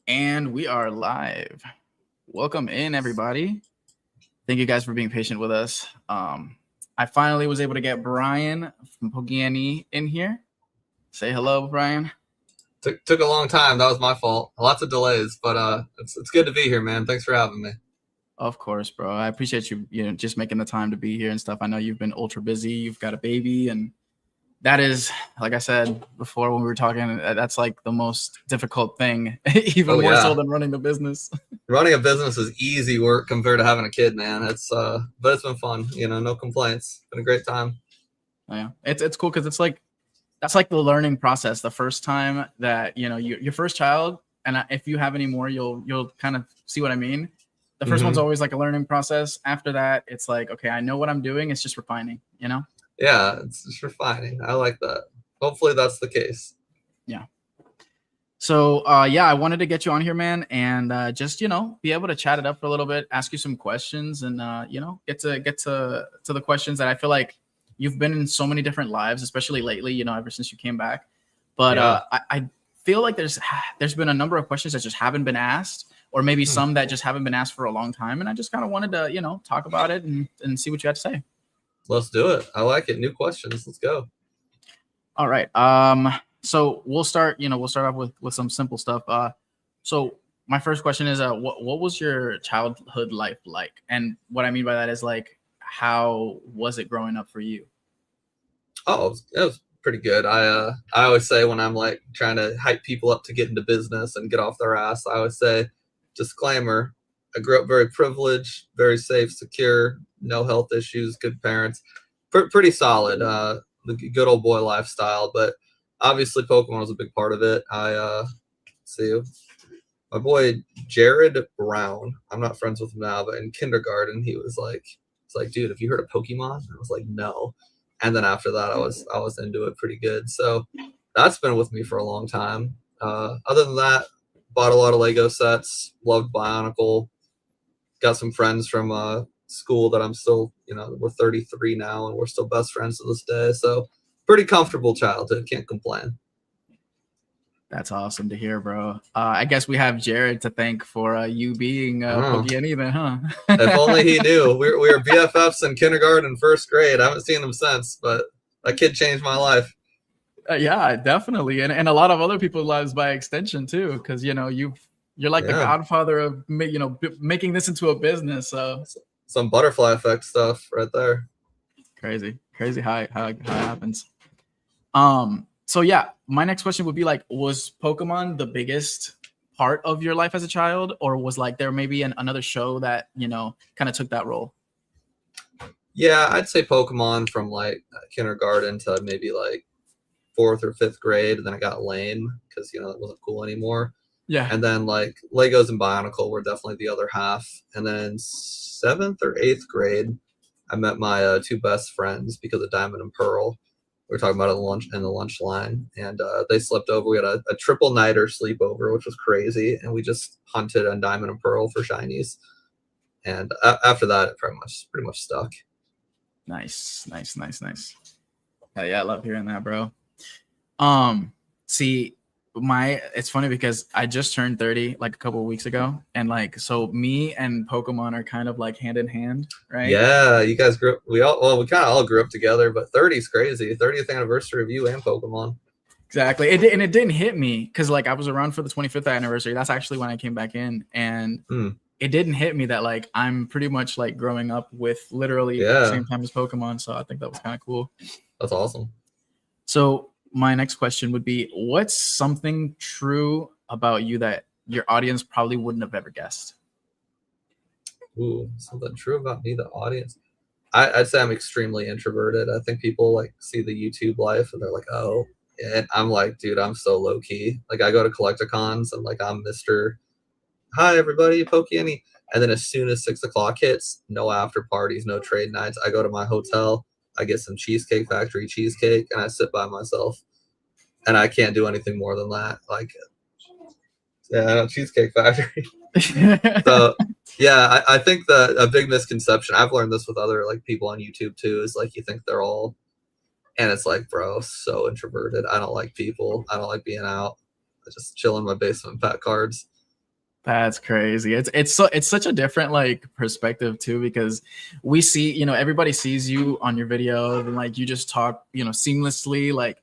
And we are live. Welcome in, everybody. Thank you guys for being patient with us. I finally was able to get Brian from PokeNe in here. Say hello, Brian. Took a long time. That was my fault. Lots of delays, but it's good to be here, man. Thanks for having me. Of course, bro. I appreciate you, just making the time to be here and stuff. I know you've been ultra busy. You've got a baby, and that is, like I said before when we were talking, that's like the most difficult thing, even more so than running the business. Running a business is easy work compared to having a kid, man. But it's been fun. No complaints. Been a great time. Oh, yeah, it's cool because it's like that's like the learning process. The first time that your first child, and if you have any more, you'll kind of see what I mean. The first one's always like a learning process. After that, it's like, okay, I know what I'm doing. It's just refining, Yeah, it's just refining. I like that. Hopefully that's the case. Yeah. So, I wanted to get you on here, man, and just, be able to chat it up for a little bit, ask you some questions, and, get to the questions that I feel like you've been in so many different lives, especially lately, ever since you came back. But I feel like there's been a number of questions that just haven't been asked, or maybe some that just haven't been asked for a long time. And I just kind of wanted to, talk about it and see what you had to say. Let's do it. I like it. New questions. Let's go. All right. So we'll start off with some simple stuff. So my first question is, what was your childhood life like? And what I mean by that is like, how was it growing up for you? Oh, it was pretty good. I always say when I'm like trying to hype people up to get into business and get off their ass, I always say, disclaimer, I grew up very privileged, very safe, secure, no health issues, good parents, pretty solid, the good old boy lifestyle. But obviously Pokemon was a big part of it. See, my boy Jared Brown, I'm not friends with him now, but in kindergarten he was like, dude, have you heard of Pokemon? And I was like, no. And then after that, I was into it pretty good. So that's been with me for a long time. Other than that, bought a lot of Lego sets, loved Bionicle, got some friends from school that I'm still, we're 33 now and we're still best friends to this day. So pretty comfortable childhood. Can't complain. That's awesome to hear, bro. I guess we have Jared to thank for you being PokeNe then, huh? If only he knew. We were BFFs in kindergarten and first grade. I haven't seen him since, but that kid changed my life. Yeah, definitely, and a lot of other people's lives by extension too, because you're like the godfather of making this into a business. So some butterfly effect stuff right there. Crazy how it happens. So yeah, my next question would be like, was Pokemon the biggest part of your life as a child, or was like there maybe another show that kind of took that role? Yeah, I'd say Pokemon from like kindergarten to maybe like 4th or 5th grade, and then it got lame because it wasn't cool anymore. Yeah. And then like Legos and Bionicle were definitely the other half. And then 7th or 8th grade, I met my 2 best friends because of Diamond and Pearl. We were talking about it in the lunch line, and they slept over. We had a triple nighter sleepover, which was crazy, and we just hunted on Diamond and Pearl for shinies. And after that, it pretty much stuck. Nice. Hell yeah, I love hearing that, bro. See, it's funny because I just turned 30 like a couple of weeks ago, and like so me and Pokemon are kind of like hand in hand, right? Yeah, you guys grew up. We kind of all grew up together, but 30 is crazy. 30th anniversary of you and Pokemon. Exactly. It didn't hit me because like I was around for the 25th anniversary. That's actually when I came back in, and it didn't hit me that like I'm pretty much like growing up with literally at the same time as Pokemon. So I think that was kind of cool. That's awesome. So my next question would be, what's something true about you that your audience probably wouldn't have ever guessed? Ooh, something true about me, the audience. I'd say I'm extremely introverted. I think people like see the YouTube life and they're like, oh, and I'm like, dude, I'm so low key. Like I go to Collecticons and like I'm Mr. Hi everybody, PokeNe. And then as soon as 6 o'clock hits, no after parties, no trade nights. I go to my hotel, I get some Cheesecake Factory cheesecake, and I sit by myself. And I can't do anything more than that. Like, yeah, Cheesecake Factory. So yeah, I think that a big misconception, I've learned this with other like people on YouTube too, is like you think they're all, and it's like, bro, so introverted. I don't like people. I don't like being out. I just chill in my basement, pat cards. That's crazy. It's such a different like perspective too, because we see, everybody sees you on your video and like you just talk, seamlessly, like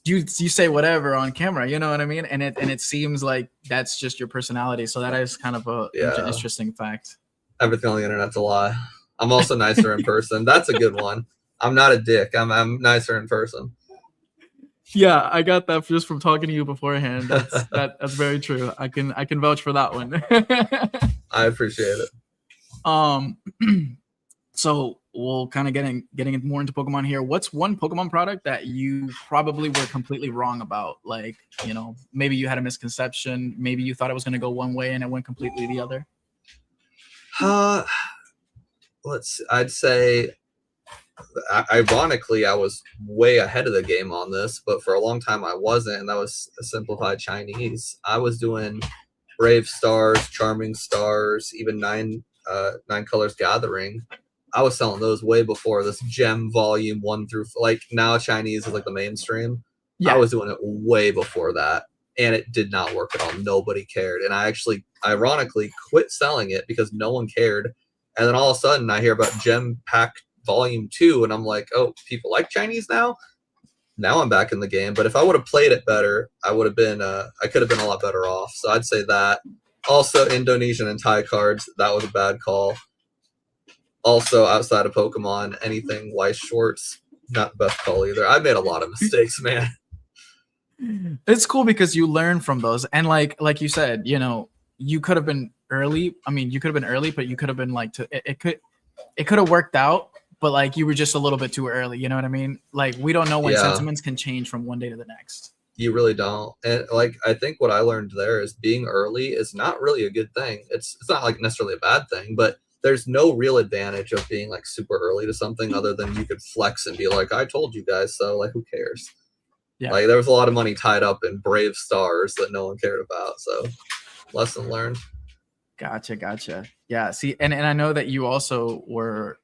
you say whatever on camera, you know what I mean? And it seems like that's just your personality. So that is kind of a interesting fact. Everything on the internet's a lie. I'm also nicer in person. That's a good one. I'm not a dick. I'm nicer in person. Yeah, I got that just from talking to you beforehand. That's very true. I can vouch for that one. I appreciate it. So we'll kind of getting more into Pokemon here. What's one Pokemon product that you probably were completely wrong about? Like, maybe you had a misconception. Maybe you thought it was going to go one way and it went completely the other. I'd say, ironically, I was way ahead of the game on this, but for a long time I wasn't, and that was simplified Chinese. I was doing Brave Stars, Charming Stars, even Nine Colors Gathering. I was selling those way before this Gem Volume 1 through, like, now Chinese is like the mainstream. Yeah. I was doing it way before that, and it did not work at all. Nobody cared, and I actually, ironically, quit selling it because no one cared. And then all of a sudden I hear about Gem Pack Volume 2, and I'm like, oh, people like Chinese now? Now I'm back in the game. But if I would have played it better, I would have been, I could have been a lot better off. So I'd say that. Also, Indonesian and Thai cards, that was a bad call. Also, outside of Pokemon, anything Weiss Schwartz, not the best call either. I made a lot of mistakes, man. It's cool because you learn from those. And like you said, you could have been early. I mean, you could have been early, but you could have been like, it could have worked out, but like you were just a little bit too early. You know what I mean? Like, we don't know when sentiments can change from one day to the next. You really don't. And like, I think what I learned there is being early is not really a good thing. It's not like necessarily a bad thing, but there's no real advantage of being like super early to something other than you could flex and be like, I told you guys so. Like, who cares? Yeah. Like, there was a lot of money tied up in Brave Stars that no one cared about. So, lesson learned. Gotcha. Yeah. See, and I know that you also were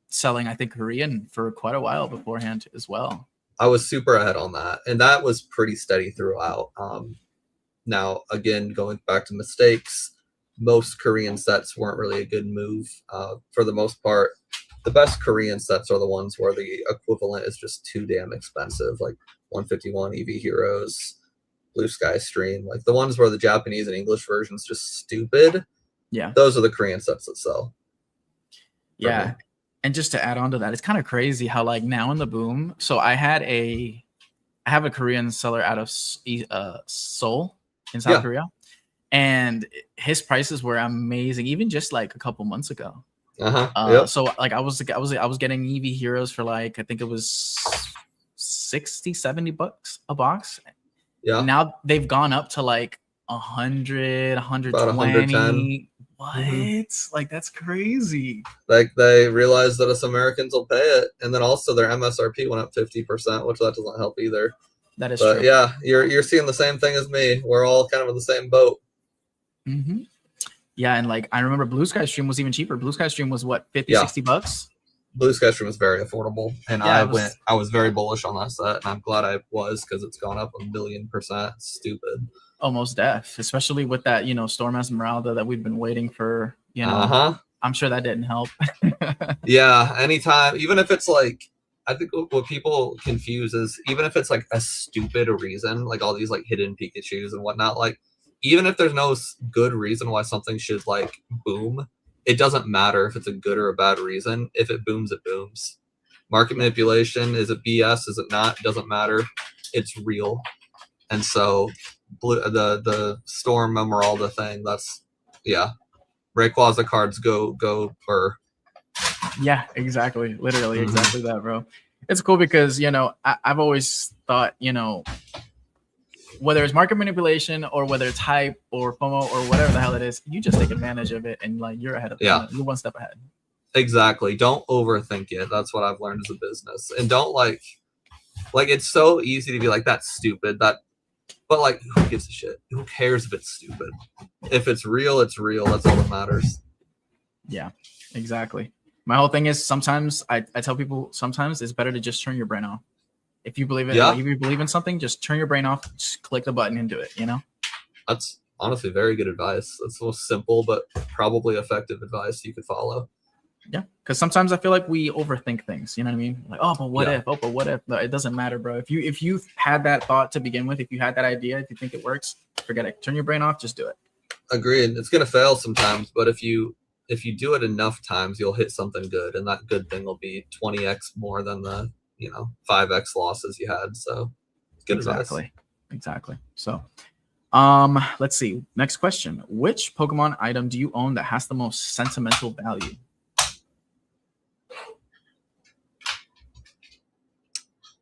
selling, I think, Korean for quite a while beforehand as well. I was super ahead on that, and that was pretty steady throughout. Now, again, going back to mistakes, most Korean sets weren't really a good move. For the most part, the best Korean sets are the ones where the equivalent is just too damn expensive, like 151 EV Heroes, Blue Sky Stream, like the ones where the Japanese and English version's just stupid. Yeah, those are the Korean sets that sell. Yeah. And just to add on to that, it's kind of crazy how like now in the boom. So I have a Korean seller out of Seoul in South Korea, and his prices were amazing, even just like a couple months ago. So like I was getting EV Heroes for like, I think it was $60-$70 a box. Yeah. Now they've gone up to like 100, 120. What? Like, that's crazy. Like, they realized that us Americans will pay it, and then also their MSRP went up 50%, which that doesn't help either. That is true. Yeah, you're seeing the same thing as me. We're all kind of in the same boat. Yeah, and like I remember Blue Sky Stream was even cheaper. Blue Sky Stream was what, $50-$60? Blue Sky Stream was very affordable, and I was very bullish on that set, and I'm glad I was, because it's gone up 1,000,000%. It's stupid. Almost deaf, especially with that, Storm Esmeralda that we've been waiting for, I'm sure that didn't help. Yeah, anytime, even if it's like, I think what people confuse is, even if it's like a stupid reason, like all these like hidden Pikachus and whatnot, like even if there's no good reason why something should like boom, it doesn't matter if it's a good or a bad reason. If it booms, it booms. Market manipulation, is it BS? Is it not? It doesn't matter. It's real. And so the Storm Emeralda thing, that's Rayquaza cards go burr. Yeah, exactly. Literally exactly that, bro. It's cool because I've always thought, whether it's market manipulation or whether it's hype or FOMO or whatever the hell it is, you just take advantage of it and like you're ahead of you're one step ahead. Exactly. Don't overthink it. That's what I've learned as a business. And don't like it's so easy to be like, that's stupid. But like, who gives a shit? Who cares if it's stupid? If it's real, it's real. That's all that matters. Yeah, exactly. My whole thing is sometimes I tell people sometimes it's better to just turn your brain off. If you believe it, if you believe in something, just turn your brain off, just click the button and do it, That's honestly very good advice. It's the most simple but probably effective advice you could follow. Yeah, because sometimes I feel like we overthink things. You know what I mean? Like, oh, but what Yeah. if? Oh, but what if? No, it doesn't matter, bro. If you had that thought to begin with, if you had that idea, if you think it works, forget it. Turn your brain off. Just do it. Agreed. It's gonna fail sometimes, but if you do it enough times, you'll hit something good, and that good thing will be 20x more than the 5x losses you had. So good advice. Exactly. So, let's see. Next question: which Pokemon item do you own that has the most sentimental value?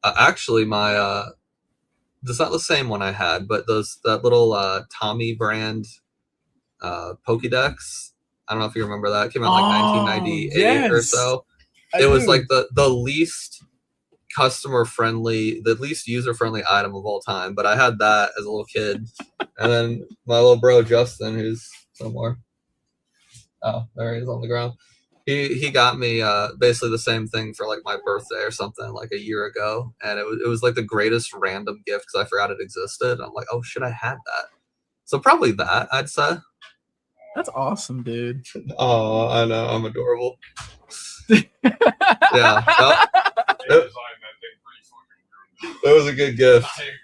Actually, my it's not the same one I had, but that little Tommy brand Pokédex. I don't know if you remember that. It came out in like 1998 or so. It was like the least customer friendly, the least user friendly item of all time. But I had that as a little kid, and then my little bro Justin, who's somewhere. Oh, there he is on the ground. He got me basically the same thing for like my birthday or something like a year ago, and it was like the greatest random gift because I forgot it existed. I'm like, oh shit, I had that. So probably that, I'd say. That's awesome, dude. Oh, I know, I'm adorable. Yeah, that was a good gift. I agree.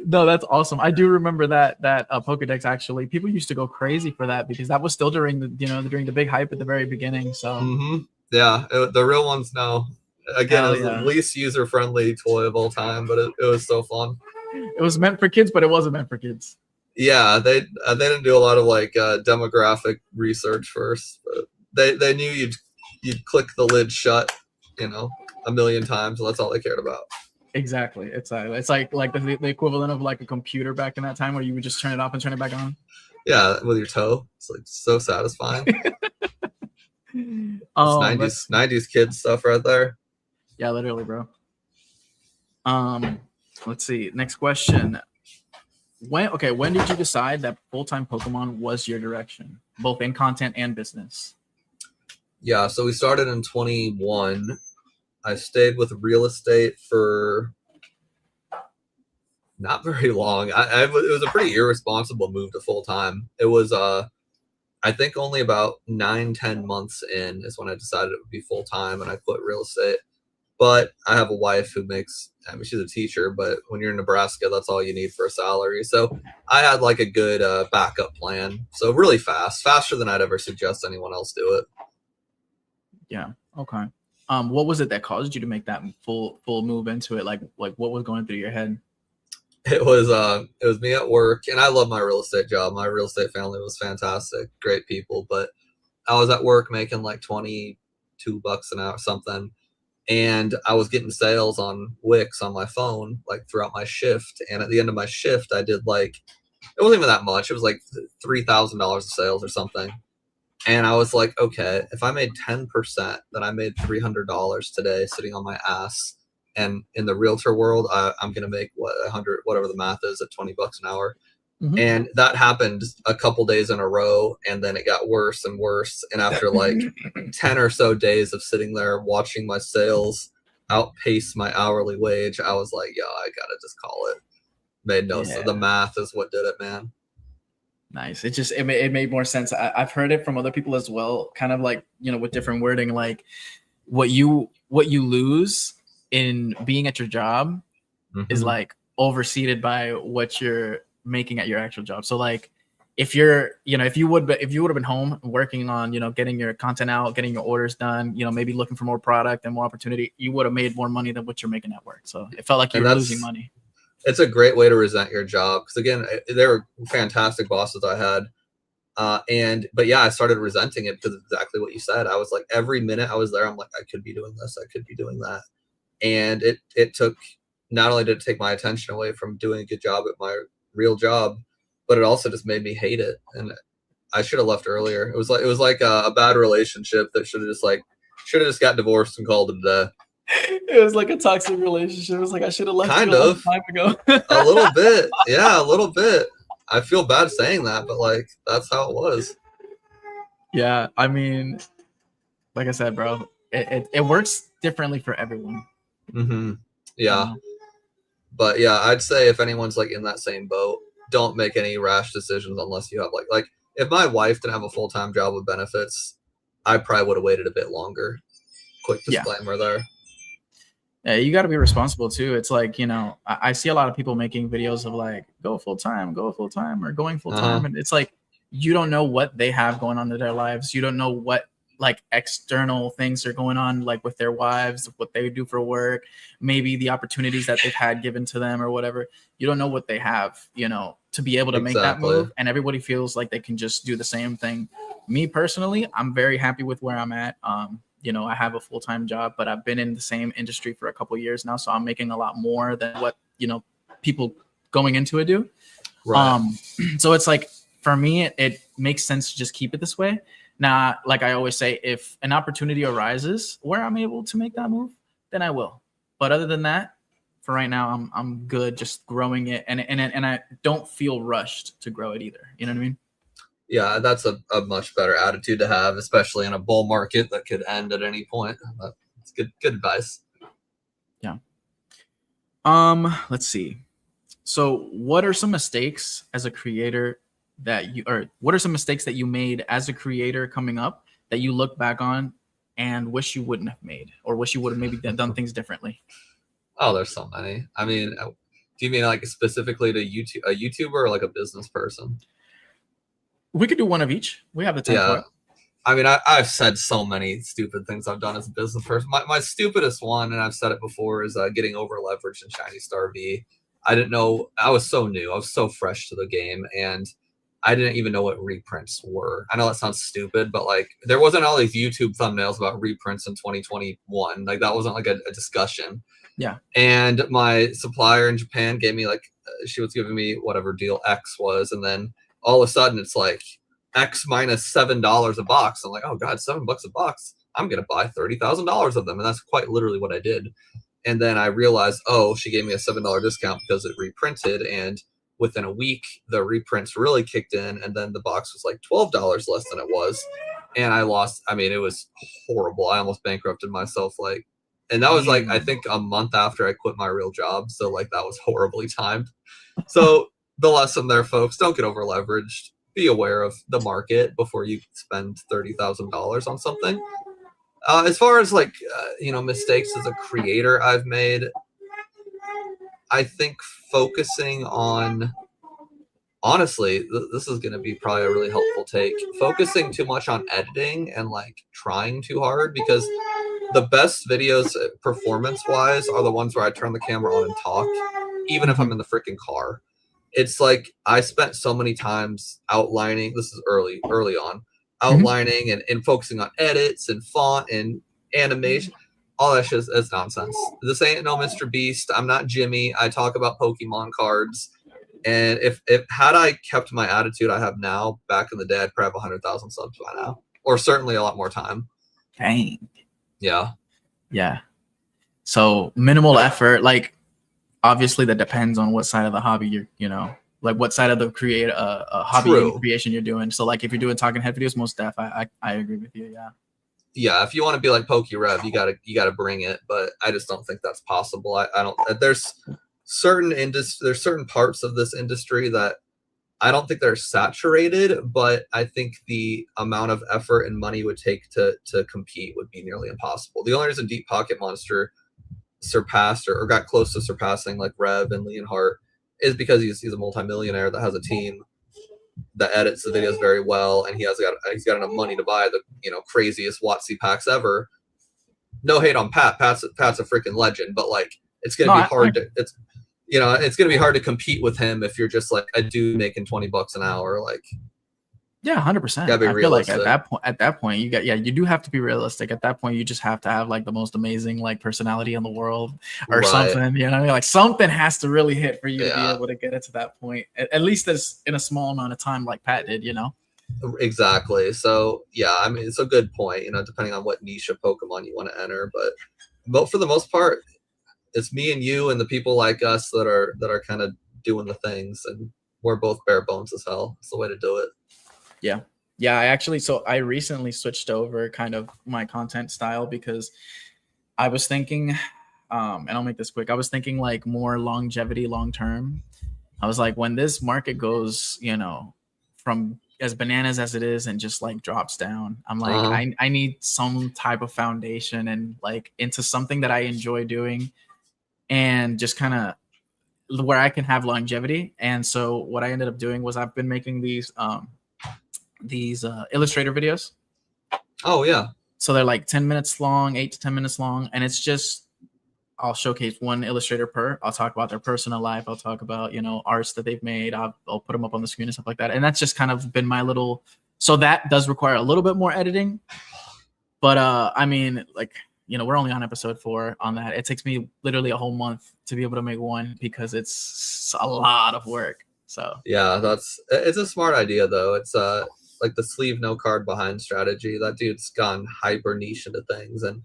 No, that's awesome. I do remember that Pokedex. Actually, people used to go crazy for that because that was still during the during the big hype at the very beginning. So yeah, the real ones now. Again, it was yeah. the least user friendly toy of all time, but it was so fun. It was meant for kids, but it wasn't meant for kids. Yeah, they didn't do a lot of like demographic research first, but they knew you'd click the lid shut, a million times, and that's all they cared about. Exactly. It's like the equivalent of like a computer back in that time where you would just turn it off and turn it back on. Yeah, with your toe. It's like so satisfying. Oh, 90s kids stuff right there. Yeah, literally, bro. Let's see. Next question. When did you decide that full-time Pokemon was your direction, both in content and business? Yeah, so we started in 21. I stayed with real estate for not very long. It was a pretty irresponsible move to full time. It was I think only about 9-10 months in is when I decided it would be full time, and I quit real estate. But I have a wife who she's a teacher, but when you're in Nebraska, that's all you need for a salary. So I had like a good backup plan. So really faster than I'd ever suggest anyone else do it. Yeah. Okay. What was it that caused you to make that full move into it? Like what was going through your head? It was me at work, and I love my real estate job. My real estate family was fantastic, great people. But I was at work making like $22 an hour, something, and I was getting sales on Wix on my phone like throughout my shift. And at the end of my shift, I did like, it wasn't even that much. It was like $3,000 of sales or something. And I was like, okay, if I made 10%, then I made $300 today sitting on my ass. And in the realtor world, I'm going to make 100, whatever the math is, at $20 an hour. Mm-hmm. And that happened a couple days in a row. And then it got worse and worse. And after like 10 or so days of sitting there watching my sales outpace my hourly wage, I was like, yo, I got to just call it. Made no sense. The math is what did it, man. Nice. It made more sense. I've heard it from other people as well, kind of like, with different wording, like what you lose in being at your job is like overseeded by what you're making at your actual job. So like if you would have been home working on, getting your content out, getting your orders done, maybe looking for more product and more opportunity, you would have made more money than what you're making at work. So it felt like you were losing money. It's a great way to resent your job. Because again, they were fantastic bosses I had. But yeah, I started resenting it because of exactly what you said. I was like, every minute I was there, I'm like, I could be doing this. I could be doing that. And it took, not only did it take my attention away from doing a good job at my real job, but it also just made me hate it. And I should have left earlier. It was like a bad relationship that should have just got divorced and called it a day. It was like a toxic relationship. It was like I should have left kind you a long of time ago. A little bit. Yeah, a little bit. I feel bad saying that, but like that's how it was. Yeah, I mean, like I said, bro, it works differently for everyone. Yeah. But yeah, I'd say if anyone's like in that same boat, don't make any rash decisions unless you have like if my wife didn't have a full-time job with benefits, I probably would have waited a bit longer. Quick disclaimer there. Yeah, you got to be responsible too. It's like, you know, I see a lot of people making videos of like go full time, or going full time, and it's like you don't know what they have going on in their lives. You don't know what like external things are going on, like with their wives, what they do for work, maybe the opportunities that they've had given to them or whatever. You don't know what they have, you know, to be able to make that move. And everybody feels like they can just do the same thing. Me personally, I'm very happy with where I'm at. You know, I have a full-time job, but I've been in the same industry for a couple of years now. So I'm making a lot more than what, you know, people going into it do. Right. So it's like, for me, it makes sense to just keep it this way. Now, like I always say, if an opportunity arises where I'm able to make that move, then I will. But other than that, for right now, I'm good just growing it. And I don't feel rushed to grow it either. You know what I mean? Yeah, that's a much better attitude to have, especially in a bull market that could end at any point. That's good advice. Yeah. Let's see. So what are some mistakes as a creator what are some mistakes that you made as a creator coming up that you look back on and wish you wouldn't have made, or wish you would have maybe done things differently? Oh, there's so many. I mean, do you mean like specifically to a YouTuber or like a business person? We could do one of each. We have the time for it. I mean, I've said so many stupid things I've done as a business person. My stupidest one, and I've said it before, is getting over leveraged in Shiny Star V. I didn't know. I was so new. I was so fresh to the game, and I didn't even know what reprints were. I know that sounds stupid, but like there wasn't all these YouTube thumbnails about reprints in 2021. Like that wasn't like a discussion. Yeah. And my supplier in Japan gave me like, she was giving me whatever deal X was, and then all of a sudden it's like X minus $7 a box. I'm like, oh God, $7 a box. I'm gonna buy $30,000 of them, and that's quite literally what I did. And then I realized, oh, she gave me a $7 discount because it reprinted, and within a week the reprints really kicked in, and then the box was like $12 less than it was, and I lost. I mean, it was horrible. I almost bankrupted myself. Like, and that was like I think a month after I quit my real job, so like that was horribly timed. So the lesson there, folks, don't get over leveraged. Be aware of the market before you spend $30,000 on something. As far as like mistakes as a creator I've made, I think focusing on, honestly, this is going to be probably a really helpful take, focusing too much on editing and like trying too hard, because the best videos performance wise are the ones where I turn the camera on and talk, even if I'm in the freaking car. It's like I spent so many times outlining, this is early on, outlining and focusing on edits and font and animation. All that shit is nonsense. This ain't no Mr. Beast. I'm not Jimmy. I talk about Pokemon cards. And if had I kept my attitude I have now back in the day, I'd probably have 100,000 subs by now, or certainly a lot more time. Dang. Yeah. Yeah. So minimal effort, like, obviously that depends on what side of the hobby like what side of the hobby creation you're doing. So like if you're doing talking head videos, most def, I agree with you. Yeah, if you want to be like PokeRev, you gotta bring it, but I just don't think that's possible. I don't. There's certain parts of this industry that I don't think they're saturated, but I think the amount of effort and money it would take to compete would be nearly impossible. The only reason Deep Pocket Monster surpassed or got close to surpassing like Rev and Leonhardt is because he's a multimillionaire that has a team that edits the videos very well, and he's got enough money to buy the craziest WotC packs ever. No hate on Pat. Pat's a freaking legend, but like it's gonna be hard it's gonna be hard to compete with him if you're just like a dude making $20 an hour. Like, yeah, 100%. I feel like at that point you do have to be realistic. At that point you just have to have like the most amazing like personality in the world or something, you know what I mean? Like something has to really hit for you to be able to get it to that point, at least as in a small amount of time like Pat did, Exactly. So yeah, I mean, it's a good point, depending on what niche of Pokemon you want to enter, but for the most part it's me and you and the people like us that are kind of doing the things, and we're both bare bones as hell. It's the way to do it. Yeah. I recently switched over kind of my content style because I was thinking, and I'll make this quick. I was thinking like more longevity, long term. I was like, when this market goes, you know, from as bananas as it is and just like drops down, I'm like, Uh-huh. I need some type of foundation and like into something that I enjoy doing and just kind of where I can have longevity. And so what I ended up doing was I've been making these Illustrator videos. Oh yeah. So they're like 10 minutes long, 8 to 10 minutes long, and it's just I'll showcase one illustrator per. I'll talk about their personal life. I'll talk about, you know, arts that they've made. I'll put them up on the screen and stuff like that. And that's just kind of been my little. So that does require a little bit more editing, but I mean, like, you know, we're only on episode 4 on that. It takes me literally a whole month to be able to make one because it's a lot of work. So Yeah, it's a smart idea though. It's like the sleeve no card behind strategy. That dude's gone hyper niche into things, and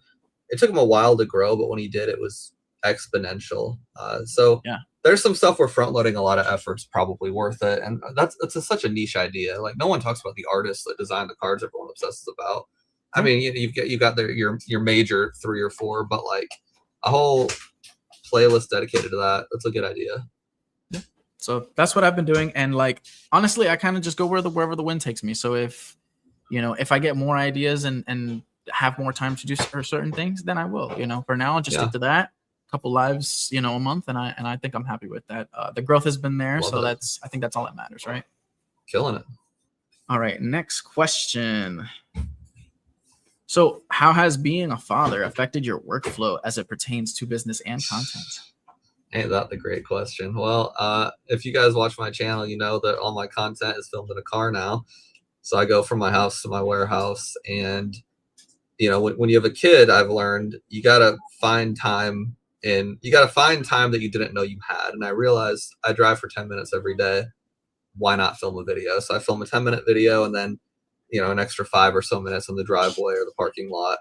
it took him a while to grow, but when he did, it was exponential. So yeah, there's some stuff where front loading a lot of effort's probably worth it, and such a niche idea. Like no one talks about the artists that design the cards everyone obsesses about. I yeah. mean, you got your major 3 or 4, but like a whole playlist dedicated to that. That's a good idea. So that's what I've been doing, and like honestly, I kind of just go wherever the wind takes me. So if you know, if I get more ideas and have more time to do certain things, then I will. You know, for now, I'll just Yeah, stick to that. Couple lives, you know, a month, and I think I'm happy with that. The growth has been there, love so it. I think that's all that matters, right? Killing it. All right, next question. So, how has being a father affected your workflow as it pertains to business and content? Ain't that the great question? Well, if you guys watch my channel, you know that all my content is filmed in a car now. So I go from my house to my warehouse. And, you know, when you have a kid, I've learned you got to find time that you didn't know you had. And I realized I drive for 10 minutes every day. Why not film a video? So I film a 10-minute video and then, you know, an extra 5 or so minutes in the driveway or the parking lot.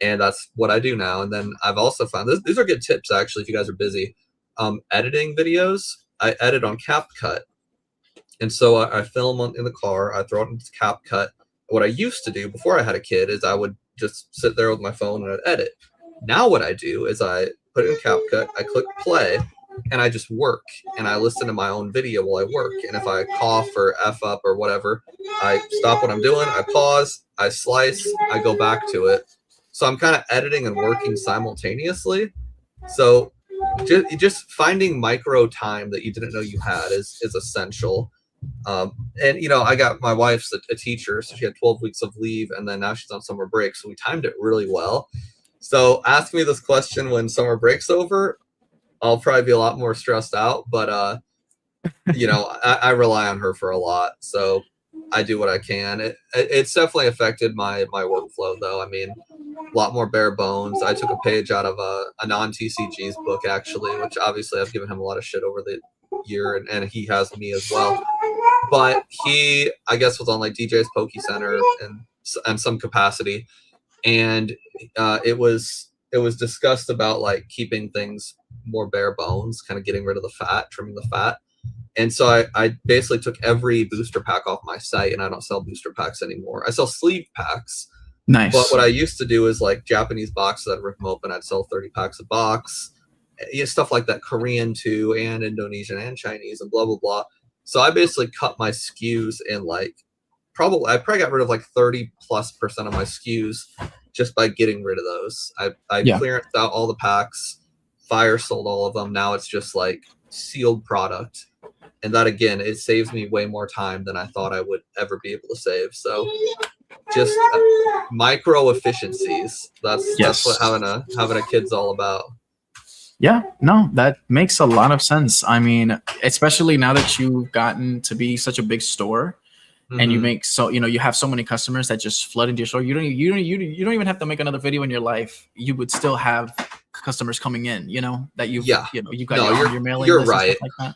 And that's what I do now. And then I've also found these are good tips, actually, if you guys are busy. Editing videos, I edit on CapCut. And so I film in the car, I throw it into CapCut. What I used to do before I had a kid is I would just sit there with my phone and I'd edit. Now what I do is I put it in CapCut, I click play, and I just work. And I listen to my own video while I work. And if I cough or F up or whatever, I stop what I'm doing, I pause, I slice, I go back to it. So I'm kind of editing and working simultaneously. So just finding micro time that you didn't know you had is essential. And you know, I got my wife's a teacher, so she had 12 weeks of leave, and then now she's on summer break, so we timed it really well. So ask me this question when summer break's over, I'll probably be a lot more stressed out, but you know, I rely on her for a lot, so I do what I can. It's definitely affected my workflow, though. I mean, a lot more bare bones. I took a page out of a non-TCG's book, actually, which obviously I've given him a lot of shit over the year, and he has me as well. But he, I guess, was on like DJ's Poke Center and some capacity, and it was discussed about like keeping things more bare bones, kind of getting rid of the fat, trimming the fat. And so I basically took every booster pack off my site, and I don't sell booster packs anymore. I sell sleeve packs. Nice. But what I used to do is like Japanese boxes, I'd rip them open, I'd sell 30 packs a box, you know, stuff like that, Korean too, and Indonesian and Chinese and blah, blah, blah. So I basically cut my SKUs in like, I probably got rid of like 30+% of my SKUs just by getting rid of those. I clearanced out all the packs, fire sold all of them. Now it's just like sealed product. And that, again, it saves me way more time than I thought I would ever be able to save. So just micro efficiencies. That's what having a kid's all about. Yeah, no, that makes a lot of sense. I mean, especially now that you've gotten to be such a big store, and you make you have so many customers that just flood into your store. You don't even have to make another video in your life. You would still have customers coming in. You know that you got your mailing you're list right. And stuff like that.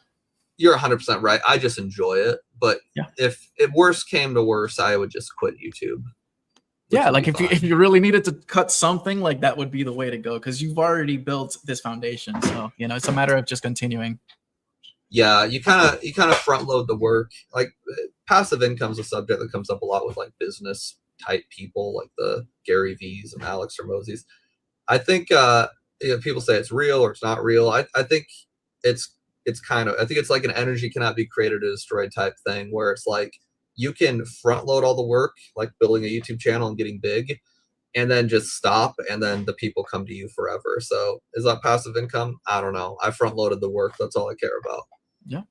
You're 100% right. I just enjoy it. But if worst came to worst, I would just quit YouTube. Yeah, like if you really needed to cut something, like that would be the way to go, because you've already built this foundation. So you know, it's a matter of just continuing. Yeah, you kind of front load the work. Like passive income is a subject that comes up a lot with like business type people, like the Gary V's and Alex Hormozzi's. I think you know, people say it's real or it's not real. I think it's it's kind of, I think it's like an energy cannot be created or destroyed type thing, where it's like you can front load all the work, like building a YouTube channel and getting big, and then just stop, and then the people come to you forever. So is that passive income? I don't know. I front loaded the work. That's all I care about. Yeah.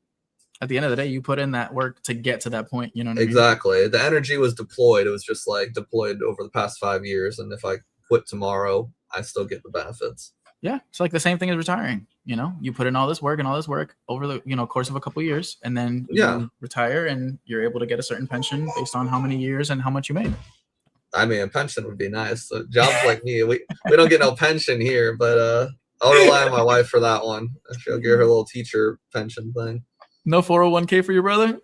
At the end of the day, you put in that work to get to that point. You know what I mean? Exactly. The energy was deployed. It was just like deployed over the past 5 years. And if I quit tomorrow, I still get the benefits. Yeah. It's like the same thing as retiring. You know, you put in all this work and all this work over the, you know, course of a couple of years, and then you retire and you're able to get a certain pension based on how many years and how much you made. I mean, a pension would be nice. So jobs like me, we don't get no pension here, but I'll rely on my wife for that one. She'll get her little teacher pension thing. No 401k for your brother?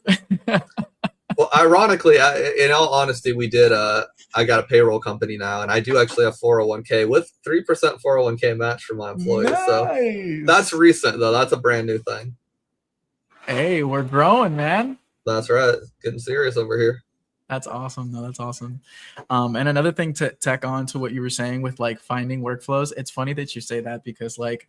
Well, ironically, in all honesty, we did. I got a payroll company now, and I do actually have 401k with 3% 401k match for my employees. Nice. So that's recent, though. That's a brand new thing. Hey, we're growing, man. That's right. Getting serious over here. That's awesome. No, that's awesome. And another thing to tack on to what you were saying with like finding workflows, it's funny that you say that, because like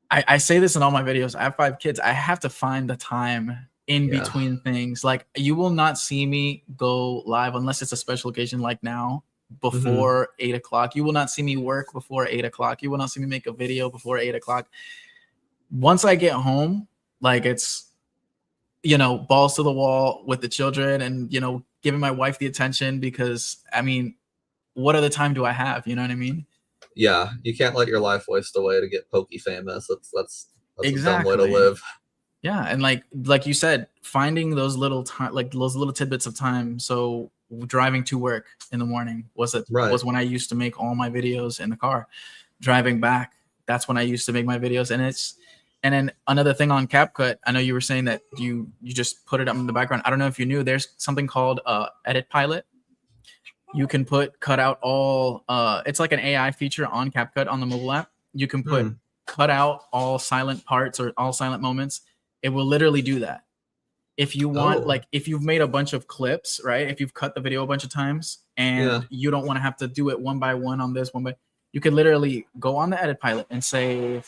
I say this in all my videos. I have 5 kids. I have to find the time in between things. Like, you will not see me go live unless it's a special occasion like now before 8 o'clock. You will not see me work before 8 o'clock. You will not see me make a video before 8 o'clock. Once I get home, like, it's, you know, balls to the wall with the children and, you know, giving my wife the attention, because I mean, what other time do I have? You know what I mean? Yeah, you can't let your life waste away to get Poke famous. That's exactly a dumb way to live. Yeah, and like you said, finding those little those little tidbits of time. So driving to work in the morning was when I used to make all my videos in the car. Driving back, that's when I used to make my videos. And then another thing on CapCut, I know you were saying that you just put it up in the background. I don't know if you knew, there's something called Edit Pilot. You can cut out all, it's like an AI feature on CapCut on the mobile app. You can cut out all silent parts or all silent moments. It will literally do that. If you want, like, if you've made a bunch of clips, right? If you've cut the video a bunch of times and you don't want to have to do it one by one on this one, you could literally go on the Edit Pilot and say,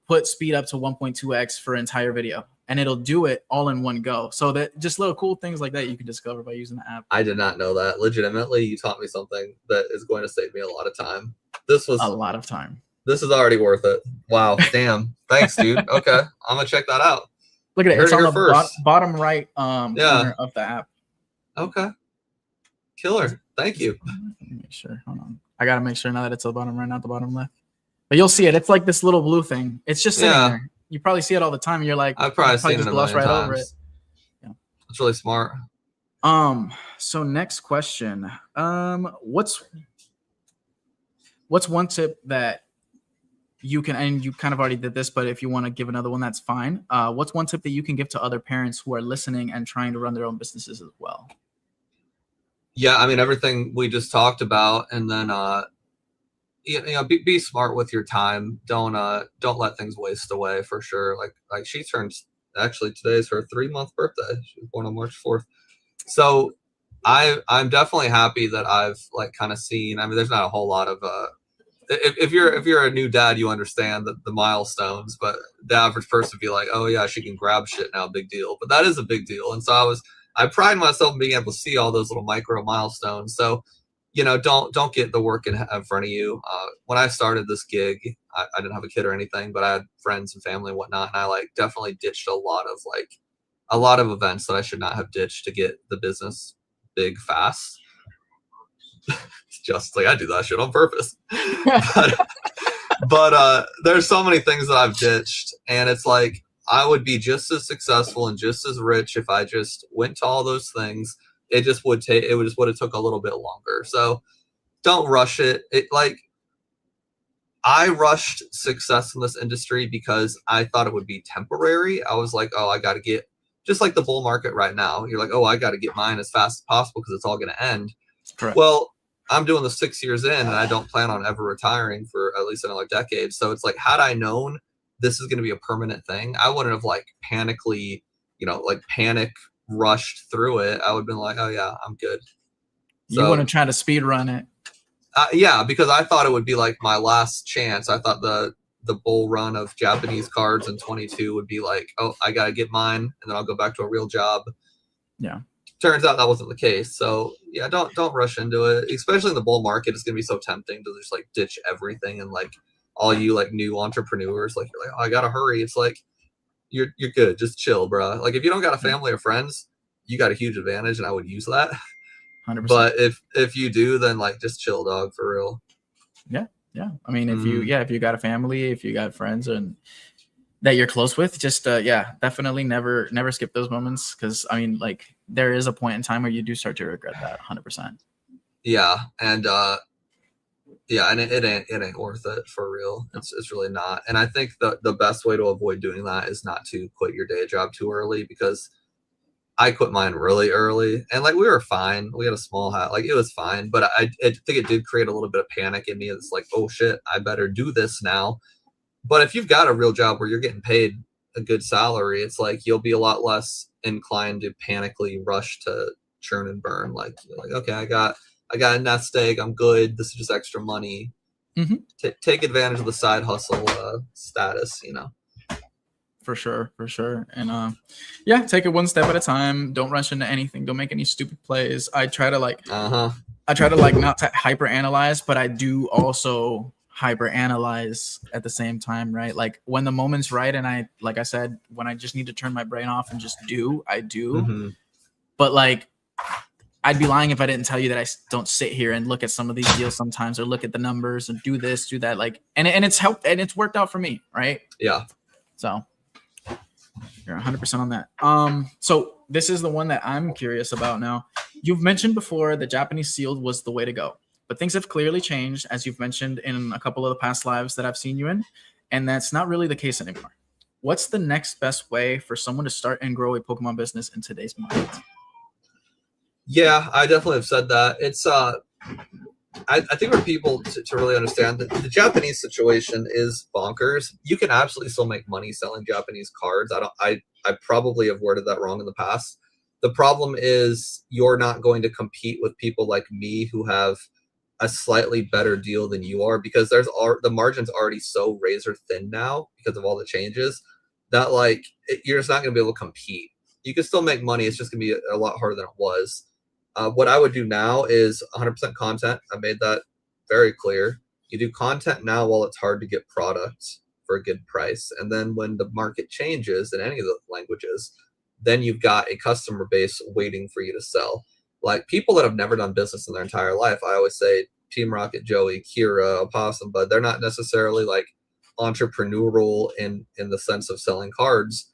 put speed up to 1.2x for entire video, and it'll do it all in one go. So that just little cool things like that you can discover by using the app. I did not know that. Legitimately, you taught me something that is going to save me a lot of time. This was a lot of time. This is already worth it. Wow. Damn. Thanks, dude. Okay. I'm going to check that out. Look at it. It's on the bottom right corner of the app. Okay. Killer. Thank you. Let me make sure. Hold on. I got to make sure now that it's the bottom right, not the bottom left. But you'll see it. It's like this little blue thing. It's just sitting there. You probably see it all the time. And you're like, I've probably seen it a million times. Over it. Yeah. That's really smart. So next question. What's one tip that you can, and you kind of already did this, but if you want to give another one, that's fine. What's one tip that you can give to other parents who are listening and trying to run their own businesses as well? Yeah, I mean, everything we just talked about, and then be smart with your time. Don't let things waste away, for sure. Like she turns, actually today's her 3-month birthday. She was born on March 4th. So I'm definitely happy that I've like kind of seen, I mean, there's not a whole lot of if you're a new dad, you understand the milestones, but the average person would be like, oh yeah, she can grab shit now, big deal. But that is a big deal. And so I pride myself in being able to see all those little micro milestones. So, you know, don't get the work in front of you. When I started this gig, I didn't have a kid or anything, but I had friends and family and whatnot. And I like definitely ditched a lot of events that I should not have ditched to get the business big fast. Just like I do that shit on purpose. but there's so many things that I've ditched, and it's like I would be just as successful and just as rich if I just went to all those things. It would have took a little bit longer. So don't rush it. I rushed success in this industry because I thought it would be temporary. I was like, oh, I got to get, just like the bull market right now. You're like, oh, I got to get mine as fast as possible because it's all going to end. Correct. Well, I'm doing this 6 years in, and I don't plan on ever retiring for at least another decade. So it's like, had I known this is going to be a permanent thing, I wouldn't have like panic rushed through it. I would have been like, oh yeah, I'm good. So, you wouldn't try to speed run it. Yeah, because I thought it would be like my last chance. I thought the the bull run of Japanese cards in 22 would be like, oh, I gotta get mine, and then I'll go back to a real job. Yeah. Turns out that wasn't the case. So yeah, don't rush into it. Especially in the bull market, it's gonna be so tempting to just like ditch everything, and like all you like new entrepreneurs, like you're like, oh, I gotta hurry. It's like you're good. Just chill, bro. Like if you don't got a family or friends, you got a huge advantage, and I would use that. 100%. But if you do, then like just chill, dog, for real. Yeah. Yeah. I mean, if you got a family, if you got friends and that you're close with, just definitely never skip those moments, because I mean, like there is a point in time where you do start to regret that 100%. Yeah, and it ain't worth it for real. It's really not. And I think the best way to avoid doing that is not to quit your day job too early, because I quit mine really early, and like we were fine. We had a small house, like it was fine, but I think it did create a little bit of panic in me. It's like, oh shit, I better do this now. But if you've got a real job where you're getting paid a good salary, it's like you'll be a lot less inclined to panically rush to churn and burn. Like you're like, okay, I got a nest egg, I'm good. This is just extra money. Take advantage of the side hustle status, you know. For sure. And take it one step at a time. Don't rush into anything. Don't make any stupid plays. I try to like not to hyper analyze, but I do also hyper analyze at the same time, right? Like when the moment's right, and I, like I said, when I just need to turn my brain off and just do, I do. But like I'd be lying if I didn't tell you that I don't sit here and look at some of these deals sometimes, or look at the numbers and do this, do that, like, and it's helped, and it's worked out for me, right? Yeah. So you're 100% on that. So this is the one that I'm curious about now. You've mentioned before the Japanese sealed was the way to go, but things have clearly changed, as you've mentioned in a couple of the past lives that I've seen you in, and that's not really the case anymore. What's the next best way for someone to start and grow a Pokemon business in today's market? Yeah, I definitely have said that. It's I think for people to really understand that the Japanese situation is bonkers. You can absolutely still make money selling Japanese cards. I probably have worded that wrong in the past. The problem is you're not going to compete with people like me who have a slightly better deal than you are, because the margin's already so razor thin now because of all the changes that like you're just not going to be able to compete. You can still make money. It's just going to be a lot harder than it was. What I would do now is 100% content. I made that very clear. You do content now while it's hard to get product for a good price. And then when the market changes in any of the languages, then you've got a customer base waiting for you to sell. Like people that have never done business in their entire life, I always say Team Rocket, Joey, Kira, Opossum, but they're not necessarily like entrepreneurial in the sense of selling cards,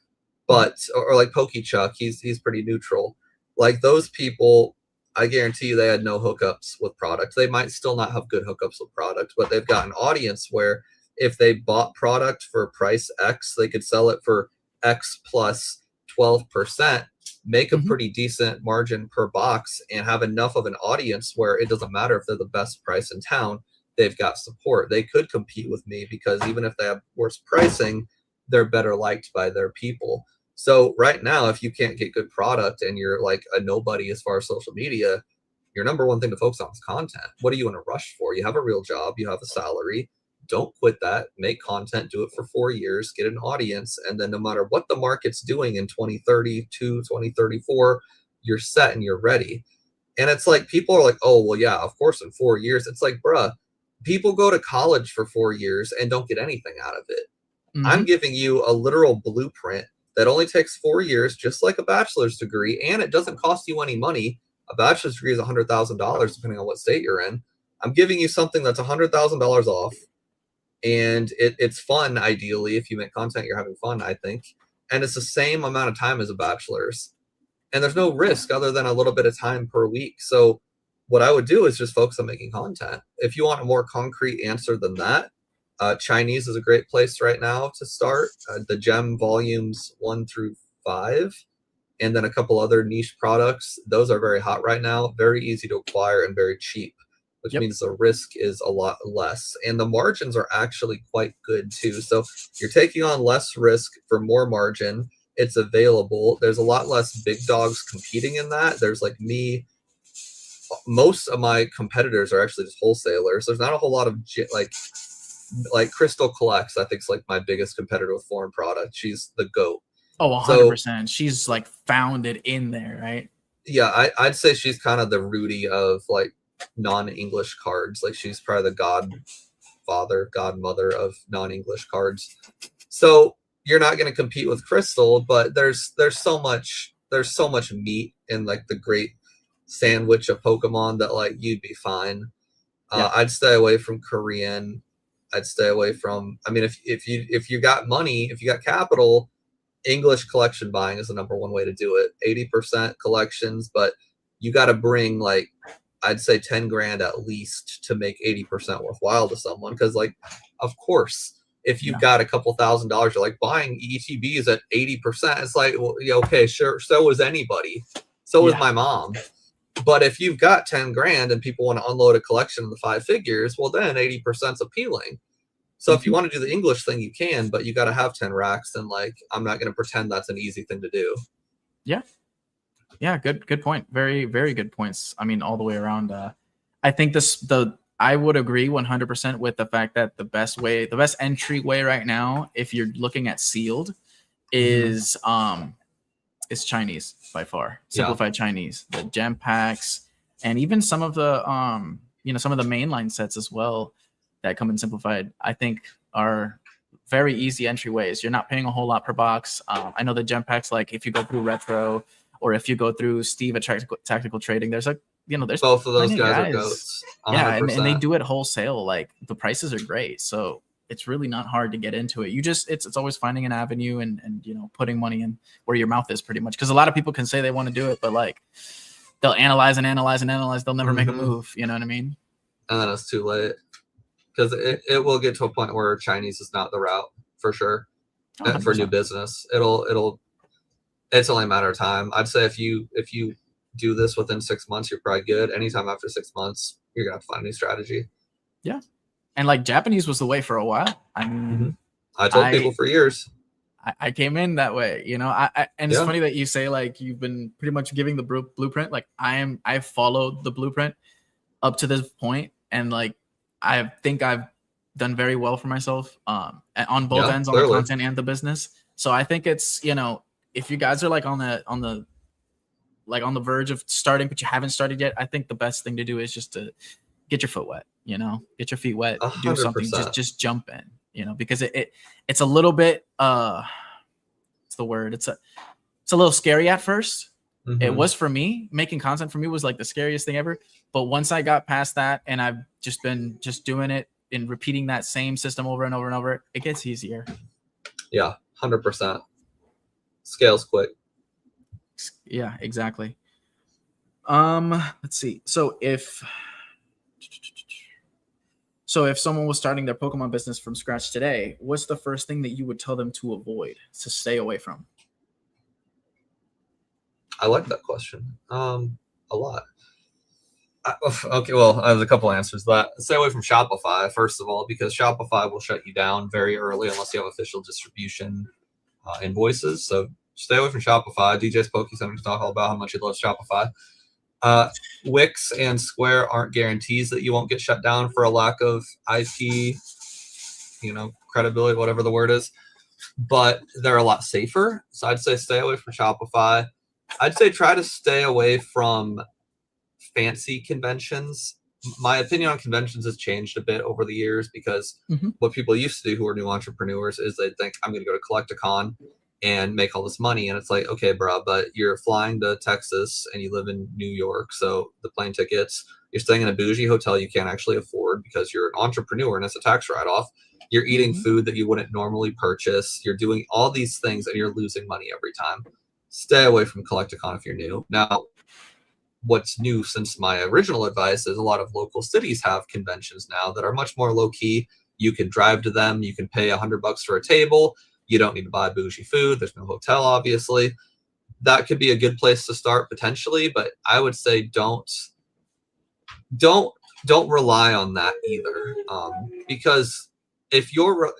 but or like PokeChuck, he's pretty neutral. Like those people, I guarantee you they had no hookups with product. They might still not have good hookups with product, but they've got an audience where if they bought product for price X, they could sell it for X plus 12%, make a pretty decent margin per box, and have enough of an audience where it doesn't matter if they're the best price in town, they've got support. They could compete with me because even if they have worse pricing, they're better liked by their people. So right now, if you can't get good product and you're like a nobody as far as social media, your number one thing to focus on is content. What are you in a rush for? You have a real job, you have a salary. Don't quit that. Make content, do it for 4 years, get an audience, and then no matter what the market's doing in 2032, 2034, you're set and you're ready. And it's like people are like, oh, well, yeah, of course, in 4 years. It's like, bruh, people go to college for 4 years and don't get anything out of it. I'm giving you a literal blueprint that only takes 4 years, just like a bachelor's degree, and it doesn't cost you any money. A bachelor's degree is $100,000, depending on what state you're in. I'm giving you something that's $100,000 off, and it's fun, ideally. If you make content, you're having fun, I think. And it's the same amount of time as a bachelor's. And there's no risk other than a little bit of time per week. So what I would do is just focus on making content. If you want a more concrete answer than that, Chinese is a great place right now to start. The gem volumes 1 through 5, and then a couple other niche products. Those are very hot right now, very easy to acquire and very cheap, which means the risk is a lot less. And the margins are actually quite good too. So you're taking on less risk for more margin. It's available. There's a lot less big dogs competing in that. There's like me. Most of my competitors are actually just wholesalers. There's not a whole lot of like like Crystal Collects, I think is like my biggest competitor with foreign product. She's the GOAT. Oh, So 100%. She's like founded in there, right? yeah, I'd say she's kind of the Rudy of like non-English cards. Like she's probably the godmother of non-English cards. So you're not going to compete with Crystal, but there's so much meat in like the great sandwich of Pokemon that like you'd be fine. Yeah. I'd stay away from Korean. I'd stay away from. I mean, if you got money, if you got capital, English collection buying is the number one way to do it. 80% collections, but you got to bring like I'd say 10 grand at least to make 80% worthwhile to someone. Because like, of course, if you've got a couple $1,000, you're like buying ETBs at 80%. It's like, well, yeah, okay, sure. So is anybody. So is my mom. But if you've got 10 grand and people want to unload a collection of the 5 figures, well, then 80% is appealing. So if you want to do the English thing, you can, but you got to have 10 racks. And like, I'm not going to pretend that's an easy thing to do. Yeah. Yeah. Good point. Very, very good points. I mean, all the way around. I think I would agree 100% with the fact that the best entry way right now, if you're looking at sealed, is Chinese by far. Simplified Chinese, the gem packs, and even some of the some of the mainline sets as well that come in simplified, I think are very easy entryways. You're not paying a whole lot per box. I know the gem packs, like if you go through Retro or if you go through Steve at Tactical Trading, there's like, there's both of those guys are goats. 100%. Yeah, and they do it wholesale. Like the prices are great, so it's really not hard to get into it. You just it's always finding an avenue and putting money in where your mouth is, pretty much. Because a lot of people can say they want to do it, but like they'll analyze and analyze and analyze. They'll never make a move. You know what I mean? And then it's too late, because it will get to a point where Chinese is not the route for sure. 100%. For new business. It's only a matter of time. I'd say if you do this within 6 months, you're probably good. Anytime after 6 months, you're gonna have to find a new strategy. Yeah. And like Japanese was the way for a while. I mean, I told people for years. I came in that way, and it's funny that you say like you've been pretty much giving the blueprint. Like I followed the blueprint up to this point, and like I think I've done very well for myself on both ends, on the content and the business. So I think it's if you guys are like on the verge of starting, but you haven't started yet, I think the best thing to do is just to get your foot wet, get your feet wet, 100%. Do something, just jump in, because it's a little bit, what's the word? It's a little scary at first. It was for me. Making content for me was like the scariest thing ever. But once I got past that, and I've just been doing it and repeating that same system over and over and over, it gets easier. Yeah, 100%. Scales quick. Yeah, exactly. Let's see. So if someone was starting their Pokemon business from scratch today, what's the first thing that you would tell them to avoid, to stay away from? I like that question. A lot. Okay, well, there's a couple answers to that. Stay away from Shopify, first of all, because Shopify will shut you down very early unless you have official distribution invoices. So stay away from Shopify. DJ's PokeCenter can talk all about how much he loves Shopify. Wix and Square aren't guarantees that you won't get shut down for a lack of IP, credibility, whatever the word is. But they're a lot safer. So I'd say stay away from Shopify. I'd say try to stay away from fancy conventions. My opinion on conventions has changed a bit over the years, because what people used to do who are new entrepreneurs is they think, I'm going to go to Collect-A-Con and make all this money. And it's like, okay, bro, but you're flying to Texas and you live in New York. So the plane tickets, you're staying in a bougie hotel you can't actually afford because you're an entrepreneur and it's a tax write-off. You're eating food that you wouldn't normally purchase. You're doing all these things and you're losing money every time. Stay away from Collect-A-Con if you're new. Now, what's new since my original advice is a lot of local cities have conventions now that are much more low-key. You can drive to them. You can pay $100 for a table. You don't need to buy bougie food. There's no hotel, obviously. That could be a good place to start potentially, but I would say don't rely on that either, because if you're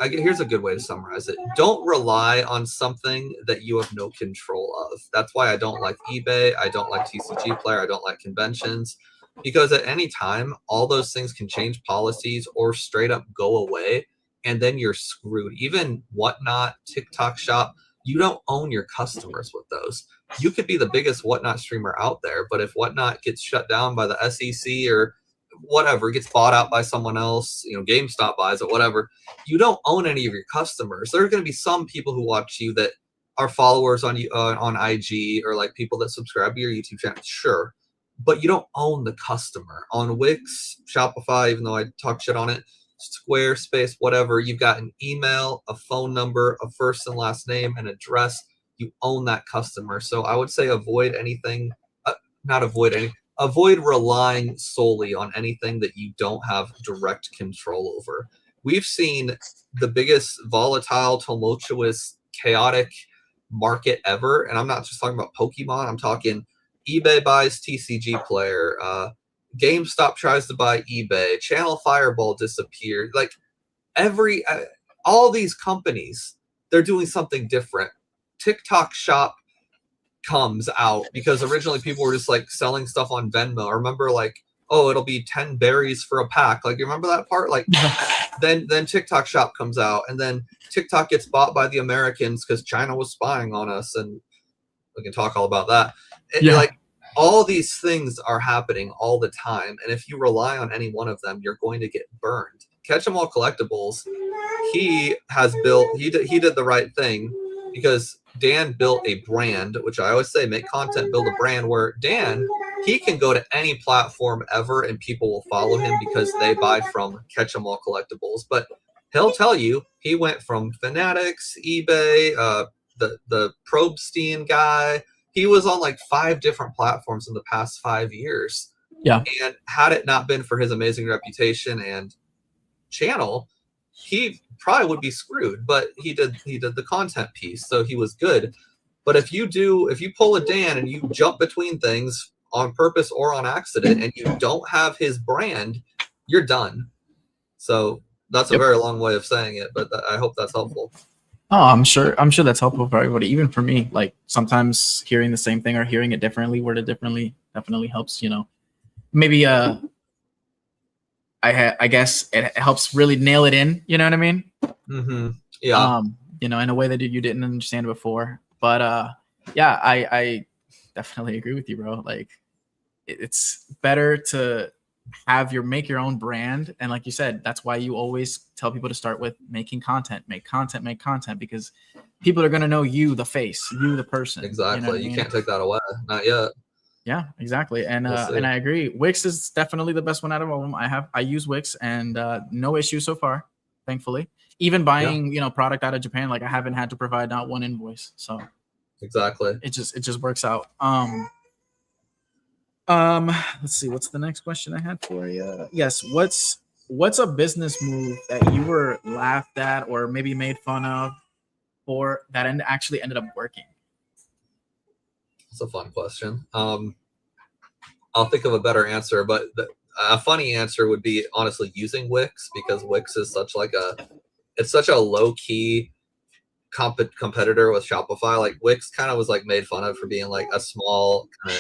here's a good way to summarize it. Don't rely on something that you have no control of. That's why I don't like eBay. I don't like TCG Player. I don't like conventions. because at any time, all those things can change policies or straight up go away, and then you're screwed. Even Whatnot, TikTok Shop, you don't own your customers with those. You could be the biggest Whatnot streamer out there, but if Whatnot gets shut down by the SEC or whatever, gets bought out by someone else, GameStop buys it, whatever, you don't own any of your customers. There are going to be some people who watch you that are followers on IG, or like people that subscribe to your YouTube channel, sure, but you don't own the customer. On Wix, Shopify, even though I talk shit on it, Squarespace, whatever, you've got an email, a phone number, a first and last name, an address. You own that customer. So I would say avoid anything, avoid relying solely on anything that you don't have direct control over. We've seen the biggest volatile, tumultuous, chaotic market ever, and I'm not just talking about Pokemon. I'm talking eBay buys TCG Player, GameStop tries to buy eBay, Channel Fireball disappeared. Like all these companies, they're doing something different. TikTok Shop comes out because originally people were just like selling stuff on Venmo. I remember like, oh, it'll be 10 berries for a pack. Like, you remember that part? Like, then TikTok Shop comes out, and then TikTok gets bought by the Americans because China was spying on us, and we can talk all about that. Like, all these things are happening all the time, and if you rely on any one of them, you're going to get burned. Catch 'em All Collectibles, he did the right thing, because Dan built a brand, which I always say, make content, build a brand, where Dan, he can go to any platform ever and people will follow him because they buy from Catch 'em All Collectibles. But he'll tell you, he went from Fanatics, eBay, the Probstein guy. He was on like 5 different platforms in the past 5 years. Yeah. And had it not been for his amazing reputation and channel, he probably would be screwed. But he did the content piece, so he was good. But if you pull a Dan and you jump between things on purpose or on accident, and you don't have his brand, you're done. So that's a very long way of saying it, but I hope that's helpful. Oh, I'm sure that's helpful for everybody, even for me. Like, sometimes hearing the same thing or hearing it differently, worded differently, definitely helps. Maybe I guess it helps really nail it in. You know what I mean? Mm-hmm. Yeah. In a way that you didn't understand before. But yeah, I definitely agree with you, bro. Like, it's better to make your own brand, and like you said, that's why you always tell people to start with making content, make content, because people are going to know you, the face, you, the person. Exactly. You can't take that away, not yet. Yeah, exactly. And and I agree, Wix is definitely the best one out of all of them. I use Wix, and no issue so far, thankfully. Even buying product out of Japan, like, I haven't had to provide not one invoice, so exactly, it just works out. Let's see, what's the next question I had for you? Yes, what's a business move that you were laughed at or maybe made fun of, or that actually ended up working? That's a fun question. I'll think of a better answer, but a funny answer would be honestly using Wix, because Wix is such a low key competitor with Shopify. Like, Wix kind of was like made fun of for being like a small kind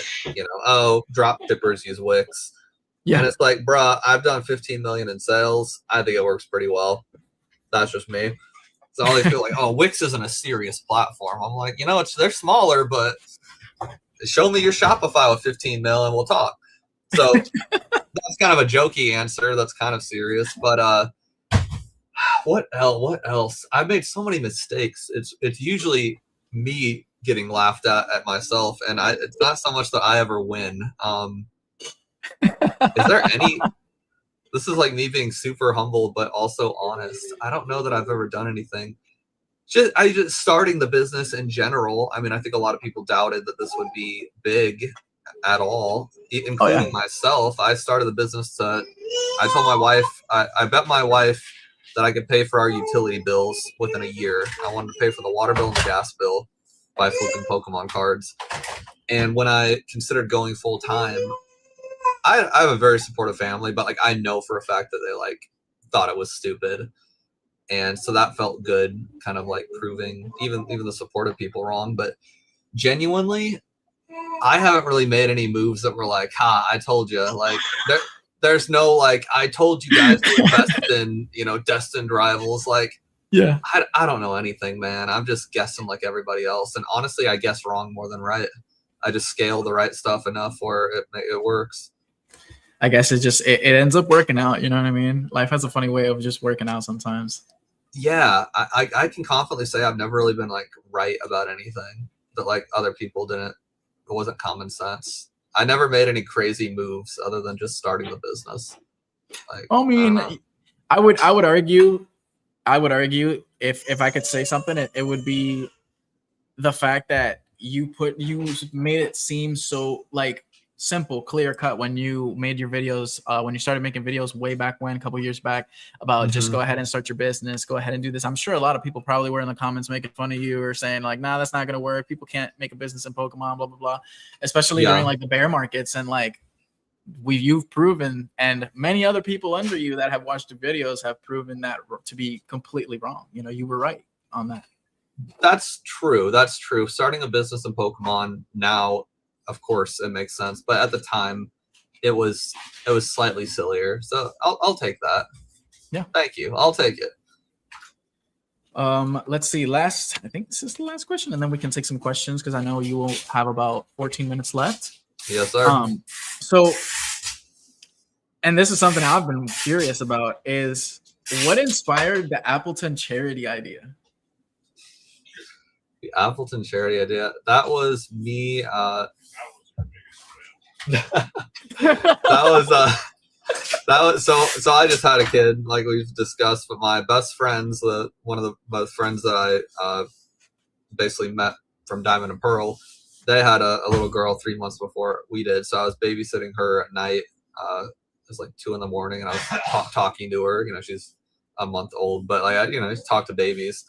of, drop shippers use Wix. Yeah. And it's like, bruh, I've done 15 million in sales. I think it works pretty well. That's just me. So I always feel like, oh, Wix isn't a serious platform. I'm like, they're smaller, but show me your Shopify with 15 mil and we'll talk. So that's kind of a jokey answer. That's kind of serious, but what else? I've made so many mistakes. It's usually me getting laughed at myself, and it's not so much that I ever win. Is there any? This is like me being super humble, but also honest. I don't know that I've ever done anything. Just starting the business in general. I mean, I think a lot of people doubted that this would be big at all, including myself. I started the business I told my wife, I bet my wife that I could pay for our utility bills within a year. I wanted to pay for the water bill and the gas bill by flipping Pokemon cards. And when I considered going full time, I have a very supportive family, but like, I know for a fact that they like thought it was stupid. And so that felt good, kind of like proving even the supportive people wrong. But genuinely, I haven't really made any moves that were like, "Ha, I told you." Like there's no like, "I told you guys to invest in destined rivals." Like Yeah. I don't know anything, man. I'm just guessing like everybody else, and honestly, I guess wrong more than right. I just scale the right stuff enough where it works. I guess it ends up working out. You know what I mean? Life has a funny way of just working out sometimes. Yeah, I can confidently say I've never really been like right about anything that like other people didn't. It wasn't common sense. I never made any crazy moves other than just starting the business. Like, I mean, I would argue if I could say something, it would be the fact that you made it seem so like simple, clear cut when you made your videos, when you started making videos way back when, a couple years back, about just go ahead and start your business, go ahead and do this. I'm sure a lot of people probably were in the comments making fun of you or saying like, nah, that's not gonna work. People can't make a business in Pokemon, blah blah blah. Especially during like the bear markets, and like you've proven, and many other people under you that have watched the videos have proven that to be completely wrong. You know, you were right on that. That's true. That's true. Starting a business in Pokemon now, of course, it makes sense. But at the time, it was slightly sillier. So I'll take that. Yeah. Thank you. I'll take it. Let's see. I think this is the last question, and then we can take some questions because I know you will have about 14 minutes left. Yes, sir. So, and this is something I've been curious about, is what inspired the Appleton charity idea? The Appleton charity idea. That was me. That was so I just had a kid, like we've discussed, but my best friends, one of the best friends that I basically met from Diamond and Pearl, they had a little girl 3 months before we did. So I was babysitting her at night. It was like 2 a.m, and I was talking to her. She's a month old, but like I just talk to babies.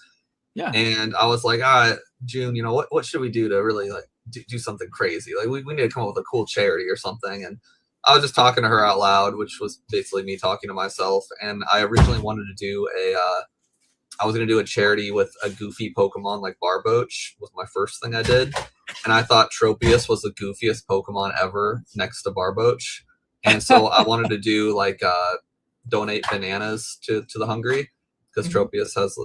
Yeah. And I was like, all right, June, what should we do to really like do something crazy? Like we need to come up with a cool charity or something. And I was just talking to her out loud, which was basically me talking to myself. And I originally wanted to do I was going to do a charity with a goofy Pokemon like Barboach was my first thing I did. And I thought Tropius was the goofiest Pokemon ever next to Barboach. And so I wanted to do like donate bananas to the hungry, because Tropius has,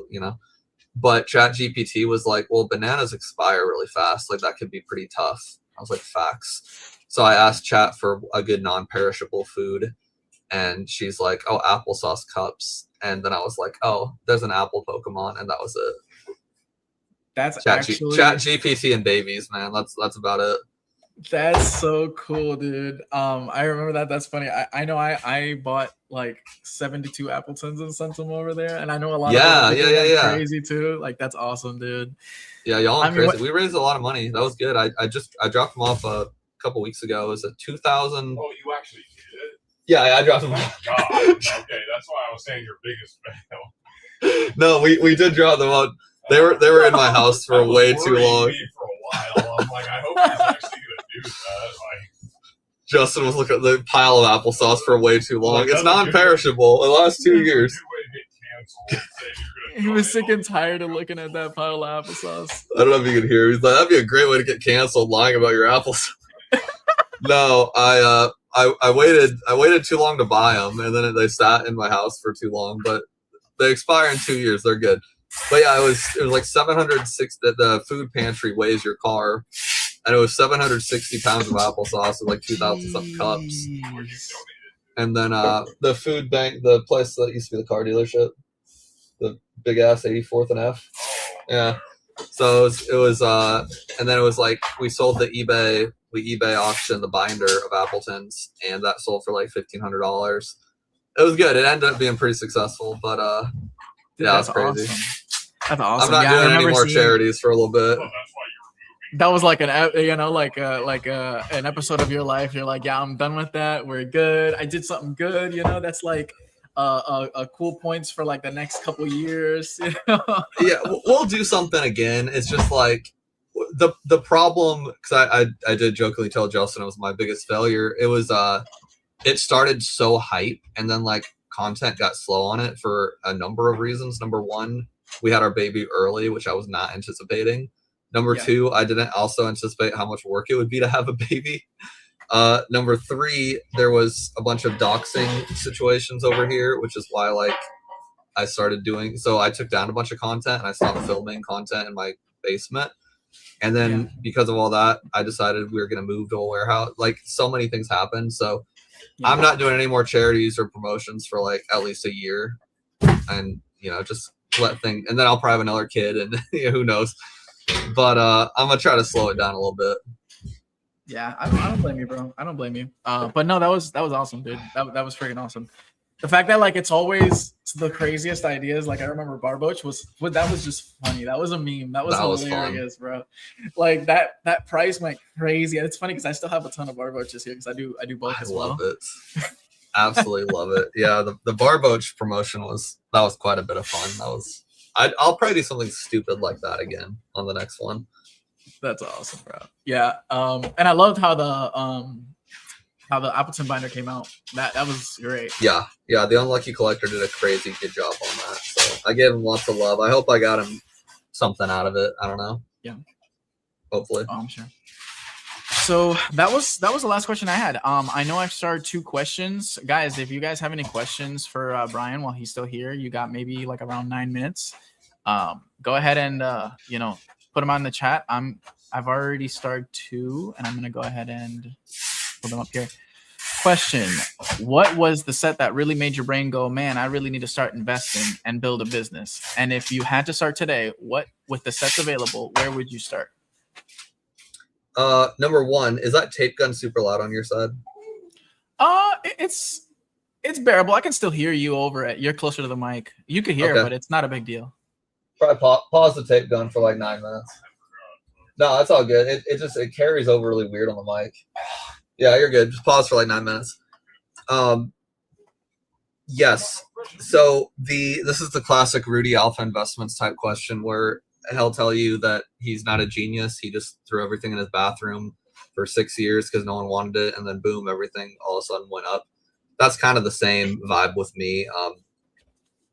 but ChatGPT was like, well, bananas expire really fast. Like that could be pretty tough. I was like, facts. So I asked Chat for a good non-perishable food. And she's like, oh, applesauce cups. And then I was like, oh, there's an apple Pokemon. And that was it. That's Chat GPT and babies, man. That's about it. That's so cool, dude. I remember that. That's funny. I know I bought like 72 Appletons and sent them over there, and I know a lot of people are crazy too. Like that's awesome, dude. Yeah, y'all are crazy. We raised a lot of money. That was good. I dropped them off a couple weeks ago. It was a 2,000. Oh, you actually did? Yeah, I dropped them off. God. Okay, that's why I was saying your biggest fail. No, we did drop them off. They were in my house for way too long. For a while, I'm like, I hope he's actually gonna do that. Like, Justin was looking at the pile of applesauce for way too long. It's non-perishable. It lasts 2 years. He was sick and tired of looking at that pile of applesauce. I don't know if you can hear. He's like, that'd be a great way to get canceled, lying about your applesauce. No, I waited too long to buy them, and then they sat in my house for too long. But they expire in 2 years. They're good. But yeah, it was like 706. The food pantry weighs your car, and it was 760 pounds of applesauce with like 2,000 something cups. And then the food bank, the place that used to be the car dealership, the big ass 84th and F. Yeah. So it was and then it was like we sold the eBay auction the binder of Appletons, and that sold for like $1,500. It was good. It ended up being pretty successable, but dude, yeah, that's crazy. Awesome. That's awesome. I'm not doing any more charities for a little bit. That was like an episode of your life. You're like, yeah, I'm done with that. We're good. I did something good. That's like a cool points for like the next couple years. Yeah, we'll do something again. It's just like the problem, because I did jokingly tell Justin it was my biggest failure. It was it started so hype, and then like content got slow on it for a number of reasons. Number one, we had our baby early, which I was not anticipating. Number Yeah. 2, I didn't also anticipate how much work it would be to have a baby. Number 3, there was a bunch of doxing situations over here, which is why like I started doing. So I took down a bunch of content and I stopped filming content in my basement. And then because of all that, I decided we were going to move to a warehouse. Like so many things happened. So Yeah. I'm not doing any more charities or promotions for like at least a year, and just let things. And then I'll probably have another kid, and who knows. But I'm gonna try to slow it down a little bit. Yeah, I don't blame you, bro. I don't blame you. But no, that was awesome, dude. That was freaking awesome. The fact that like it's always the craziest ideas. Like I remember Barboach that was just funny. That was a meme. That was hilarious, bro. Like that price went crazy. And it's funny because I still have a ton of Barboaches here because I do both as well. I love it. Absolutely love it. Yeah, the Barboach promotion was quite a bit of fun. I'll probably do something stupid like that again on the next one. That's awesome, bro. Yeah. And I loved how the Appleton binder came out. That was great. Yeah. The Unlucky Collector did a crazy good job on that. So I gave him lots of love. I hope I got him something out of it. I don't know. Yeah. Hopefully. I'm sure. So that was the last question I had. I know I've started 2 questions, guys. If you guys have any questions for Brian while he's still here, you got maybe like around 9 minutes. Go ahead and put them on the chat. I've already started 2, and I'm gonna go ahead and put them up here. Question: what was the set that really made your brain go, man, I really need to start investing and build a business? And if you had to start today, what with the sets available, where would you start? Number 1, is that tape gun super loud on your side? It's bearable. I can still hear you over it. You're closer to the mic. You could hear, but it's not a big deal. Probably pause the tape gun for like 9 minutes. No, that's all good. It carries over really weird on the mic. Yeah, you're good. Just pause for like 9 minutes. Yes. So this is the classic Rudy Alpha Investments type question where he'll tell you that he's not a genius. He just threw everything in his bathroom for 6 years because no one wanted it, and then boom, everything all of a sudden went up. That's kind of the same vibe with me.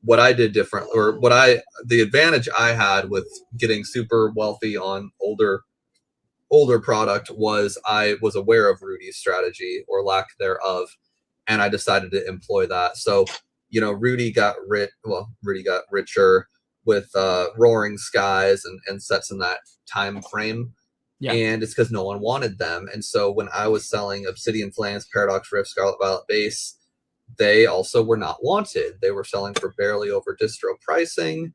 What I did different, or the advantage I had with getting super wealthy on older product was I was aware of Rudy's strategy or lack thereof, and I decided to employ that. So, Rudy got richer with Roaring Skies and sets in that time frame. Yeah. And it's because no one wanted them. And so when I was selling Obsidian Flames, Paradox Rift, Scarlet Violet Base, they also were not wanted. They were selling for barely over distro pricing.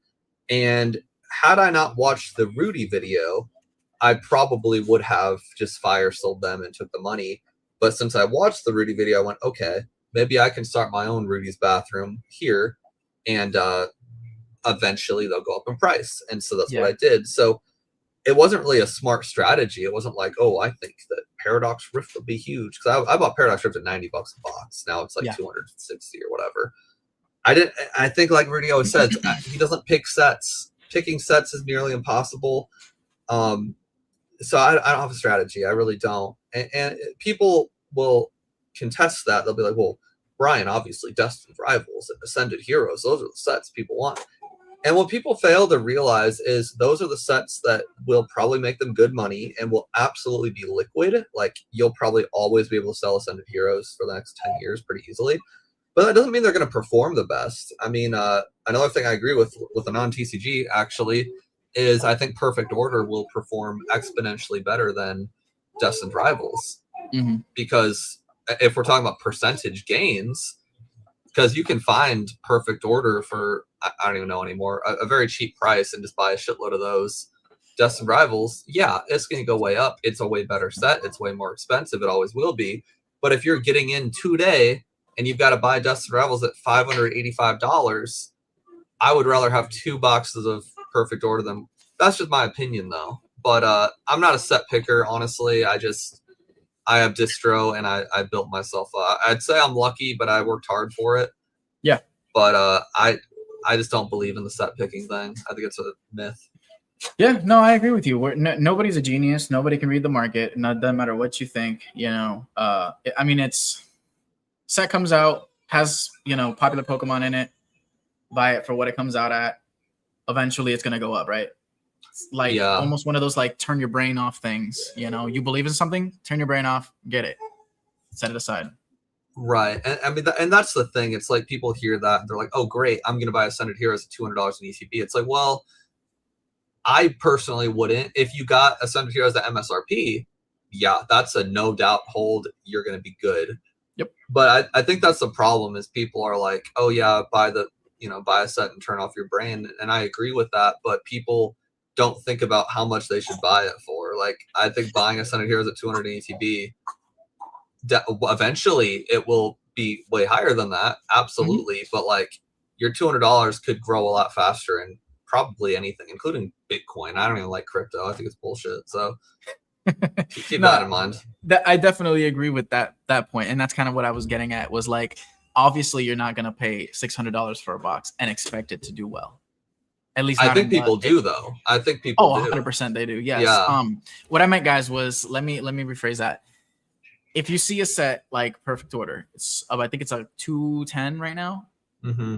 And had I not watched the Rudy video, I probably would have just fire sold them and took the money. But since I watched the Rudy video, I went, okay, maybe I can start my own Rudy's bathroom here. And eventually they'll go up in price. And so that's what I did. So it wasn't really a smart strategy. It wasn't like, oh, I think that Paradox Rift will be huge. Because I bought Paradox Rift at $90 a box. Now it's like 260 or whatever. I think like Rudy always says, he doesn't pick sets. Picking sets is nearly impossible. So I don't have a strategy. I really don't. And people will contest that. They'll be like, well, Brian, obviously Destined Rivals and Ascended Heroes, those are the sets people want. And what people fail to realize is those are the sets that will probably make them good money and will absolutely be liquid. Like you'll probably always be able to sell Ascended Heroes for the next 10 years pretty easily. But that doesn't mean they're going to perform the best. I mean, another thing I agree with a non-TCG actually is I think Perfect Order will perform exponentially better than Destined Rivals. Mm-hmm. Because if we're talking about percentage gains, because you can find Perfect Order for, I don't even know anymore, a very cheap price and just buy a shitload of those. Destined Rivals, yeah, it's going to go way up. It's a way better set. It's way more expensive. It always will be. But if you're getting in today and you've got to buy Destined Rivals at $585, I would rather have 2 boxes of Perfect Order than. That's just my opinion, though. But I'm not a set picker, honestly. I have distro and I built myself up. I'd say I'm lucky, but I worked hard for it. Yeah. But I just don't believe in the set picking thing. I think it's a myth. Yeah, no, I agree with you. Nobody's a genius. Nobody can read the market. And it doesn't matter what you think. I mean, it's set comes out, has popular Pokemon in it. Buy it for what it comes out at. Eventually, it's gonna go up, right? like Yeah. almost one of those like turn your brain off things. You know, you believe in something, turn your brain off, get it, set it aside. Right. And I mean, and that's the thing. It's like people hear that and they're like, oh, great, I'm going to buy Ascended Heroes at $200 in ETB. It's like, well, I personally wouldn't. If you got Ascended Heroes at MSRP, yeah, that's a no doubt hold. You're going to be good. Yep. But I think that's the problem is people are like, oh, yeah, buy a set and turn off your brain. And I agree with that. But people don't think about how much they should buy it for. Like, I think buying Ascended Heroes at 200 in ETB, eventually it will be way higher than that, absolutely. But like your $200 could grow a lot faster in probably anything, including Bitcoin. I don't even like crypto. I think it's bullshit. So keep that in mind. I definitely agree with that point, and that's kind of what I was getting at. Was like, obviously, you're not gonna pay $600 for a box and expect it to do well. At least I think people do, though. I think people do. 100% they do. Yes. Yeah. What I meant, guys, was let me rephrase that. If you see a set like Perfect Order, it's I think it's a 210 right now. Mm-hmm.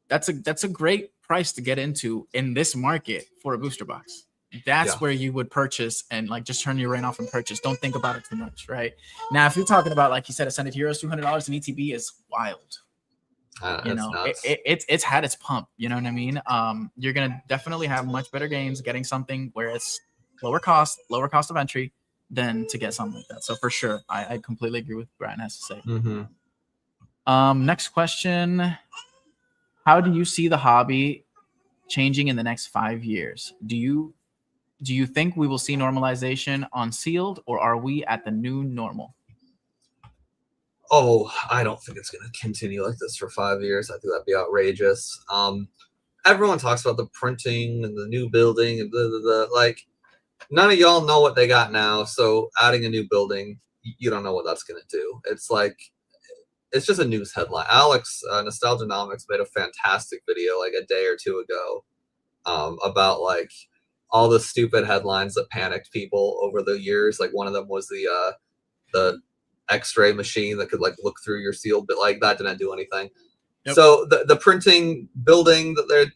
That's a great price to get into in this market for a booster box. That's where you would purchase and like just turn your brain off and purchase. Don't think about it too much, right? Now, if you're talking about, like you said, Ascended Heroes, $200 in ETB is wild. You know, it's had its pump. You know what I mean? You're gonna definitely have much better games getting something where it's lower cost of entry than to get something like that. So for sure, I completely agree with what Brian has to say. Mm-hmm. Next question: how do you see the hobby changing in the next 5 years? Do you think we will see normalization on sealed, or are we at the new normal? Oh, I don't think it's going to continue like this for 5 years. I think that'd be outrageous. Everyone talks about the printing and the new building and blah, blah, blah. Like, none of y'all know what they got now. So adding a new building, you don't know what that's going to do. It's like, it's just a news headline. Alex, Nostalgianomics, made a fantastic video like a day or two ago about like all the stupid headlines that panicked people over the years. Like one of them was the X-ray machine that could like look through your sealed, but like that didn't do anything. Yep. So the printing building that they're,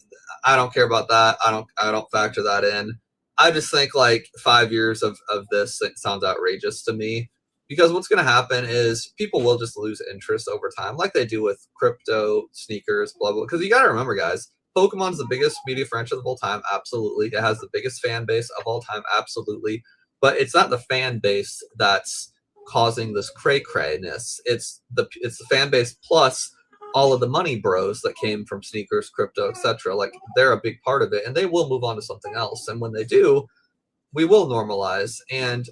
I don't care about that. I don't factor that in. I just think like 5 years of this, it sounds outrageous to me, because what's going to happen is people will just lose interest over time, like they do with crypto, sneakers, blah, blah. Because you got to remember, guys, Pokemon's the biggest media franchise of all time. Absolutely. It has the biggest fan base of all time. Absolutely. But it's not the fan base that's causing this cray-crayness. It's the fan base plus all of the money bros that came from sneakers, crypto, etc. Like they're a big part of it, and they will move on to something else. And when they do, we will normalize. And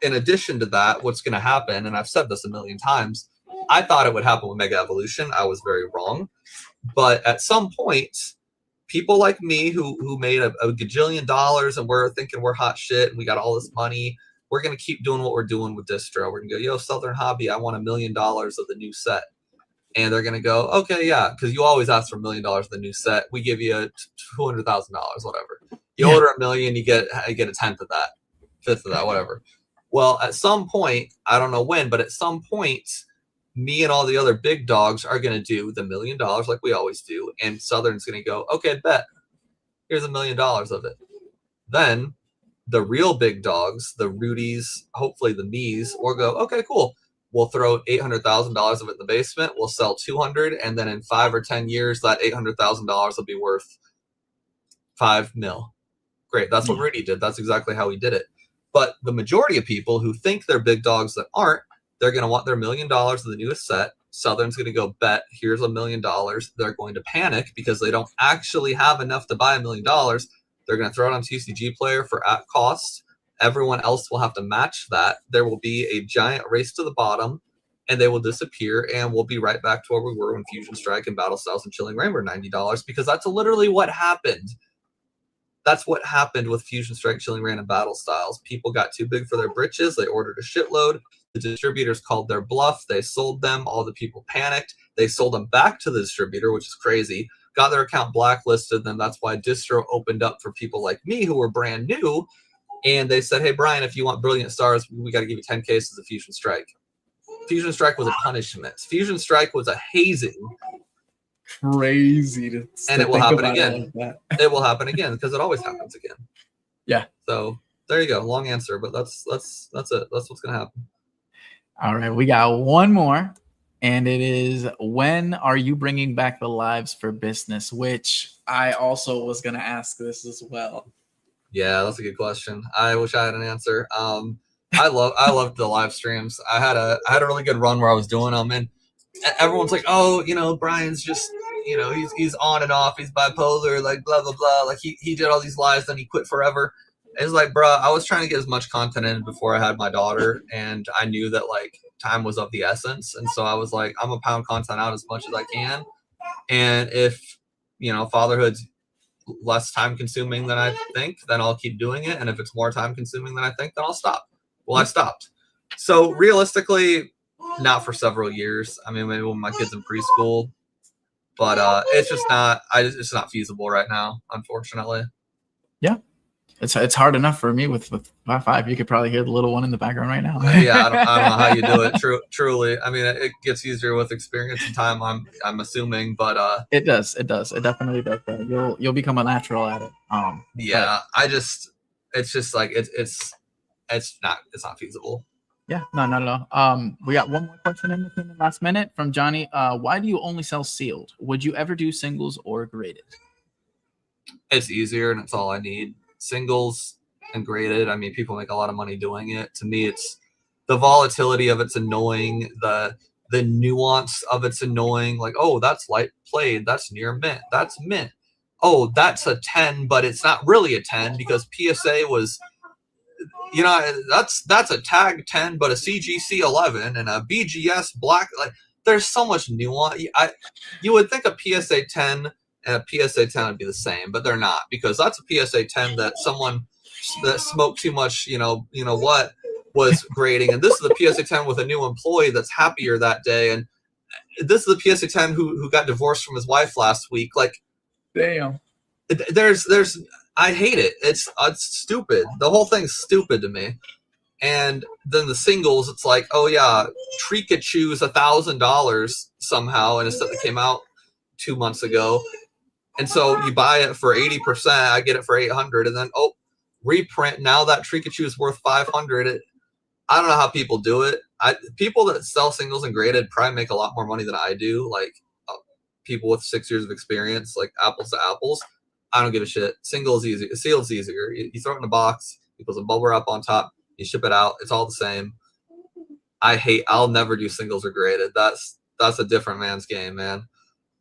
in addition to that, what's going to happen, and I've said this a million times, I thought it would happen with Mega Evolution. I was very wrong. But at some point, people like me who made a gajillion dollars and we're thinking we're hot shit and we got all this money, we're going to keep doing what we're doing with distro. We're going to go, yo, Southern Hobby, I want $1 million of the new set. And they're going to go, okay, yeah, because you always ask for $1 million of the new set. We give you $200,000, whatever. You order $1 million, you get a tenth of that, fifth of that, whatever. Well, at some point, I don't know when, but at some point, me and all the other big dogs are going to do the $1 million like we always do. And Southern's going to go, okay, bet. Here's $1 million of it. Then the real big dogs, the Rudies, hopefully the Mees, will go, okay, cool. We'll throw $800,000 of it in the basement. We'll sell 200, and then in 5 or 10 years, that $800,000 will be worth $5 million. Great. That's what Rudy did. That's exactly how he did it. But the majority of people who think they're big dogs that aren't, they're going to want their $1 million of the newest set. Southern's going to go, bet, here's $1 million. They're going to panic because they don't actually have enough to buy $1 million. They're going to throw it on TCG Player for at cost. Everyone else will have to match that. There will be a giant race to the bottom, and they will disappear, and we'll be right back to where we were when Fusion Strike and Battle Styles and Chilling Reign were $90, because that's literally what happened. That's what happened with Fusion Strike, Chilling Reign, and Battle Styles. People got too big for their britches. They ordered a shitload. The distributors called their bluff. They sold them. All the people panicked. They sold them back to the distributor, which is crazy. Got their account blacklisted. Then that's why distro opened up for people like me who were brand new. And they said, hey, Brian, if you want Brilliant Stars, we got to give you 10 cases of Fusion Strike. Fusion Strike was a punishment. Fusion Strike was a hazing. Crazy and it will happen about it again. like that. It will happen again because it always happens again. Yeah. So there you go. Long answer, but that's it. That's what's gonna happen. All right, we got one more, and it is, when are you bringing back the lives for business? Which I also was gonna ask this as well. Yeah, that's a good question. I wish I had an answer. I loved the live streams. I had a really good run where I was doing them, and everyone's like, oh, Brian's just, he's on and off, he's bipolar, like blah blah blah. Like he did all these lives, then he quit forever. It's like, bro, I was trying to get as much content in before I had my daughter, and I knew that like time was of the essence, and so I was like, I'm gonna pound content out as much as I can, and if fatherhood's less time consuming than I think, then I'll keep doing it, and if it's more time consuming than I think, then I'll stop. Well, I stopped. So realistically, not for several years. I mean, maybe when my kid's in preschool, but it's just not. It's not feasible right now, unfortunately. Yeah, it's hard enough for me with Wi-Fi. You could probably hear the little one in the background right now. Yeah, I don't know how you do it. Truly, I mean, it gets easier with experience and time. I'm assuming, but it does. It definitely does. You'll become a natural at it. Yeah, it's just like it's not feasible. Yeah, no, not at all. We got one more question in the last minute from Johnny. Why do you only sell sealed? Would you ever do singles or graded? It's easier and it's all I need. Singles and graded, I mean, people make a lot of money doing it. To me, it's the volatility of it's annoying. The nuance of it's annoying. Like, oh, that's light played. That's near mint. That's mint. Oh, that's a 10, but it's not really a 10 because PSA was, that's a tag 10, but a CGC 11 and a BGS black. Like, there's so much nuance. You would think a PSA 10 and a PSA 10 would be the same, but they're not, because that's a PSA 10 that someone that smoked too much, what was grading, and this is the PSA 10 with a new employee that's happier that day, and this is the PSA 10 who got divorced from his wife last week. Like, damn, there's I hate it. It's stupid. The whole thing's stupid to me. And then the singles, it's like, oh yeah, Trikachu's $1,000 somehow, and instead it came out 2 months ago. And so you buy it for 80%, I get it for 800, and then reprint. Now that Trikachu is worth 500. I don't know how people do it. People that sell singles and graded probably make a lot more money than I do. Like people with 6 years of experience, like apples to apples. I don't give a shit. Singles easy, sealed's easier. You throw it in a box, you put some bubble wrap on top, you ship it out. It's all the same. I'll never do singles or graded. That's a different man's game, man.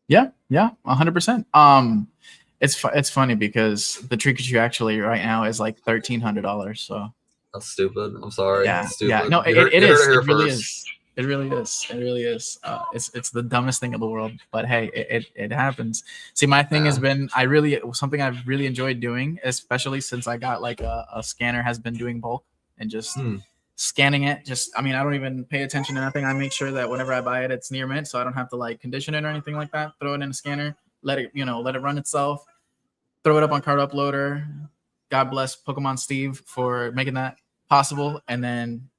Yeah, 100%. It's funny because the Trikachu actually right now is like $1,300. So that's stupid. I'm sorry. Yeah, stupid. yeah. No, it is. It really is. It really is. It really is. It's the dumbest thing in the world, but hey, it happens. See, my thing has been something I've really enjoyed doing, especially since I got like a scanner has been doing bulk and just scanning it. I don't even pay attention to nothing. I make sure that whenever I buy it, it's near mint, so I don't have to like condition it or anything like that. Throw it in a scanner, let it run itself, throw it up on Card Uploader. God bless Pokemon Steve for making that possible, and then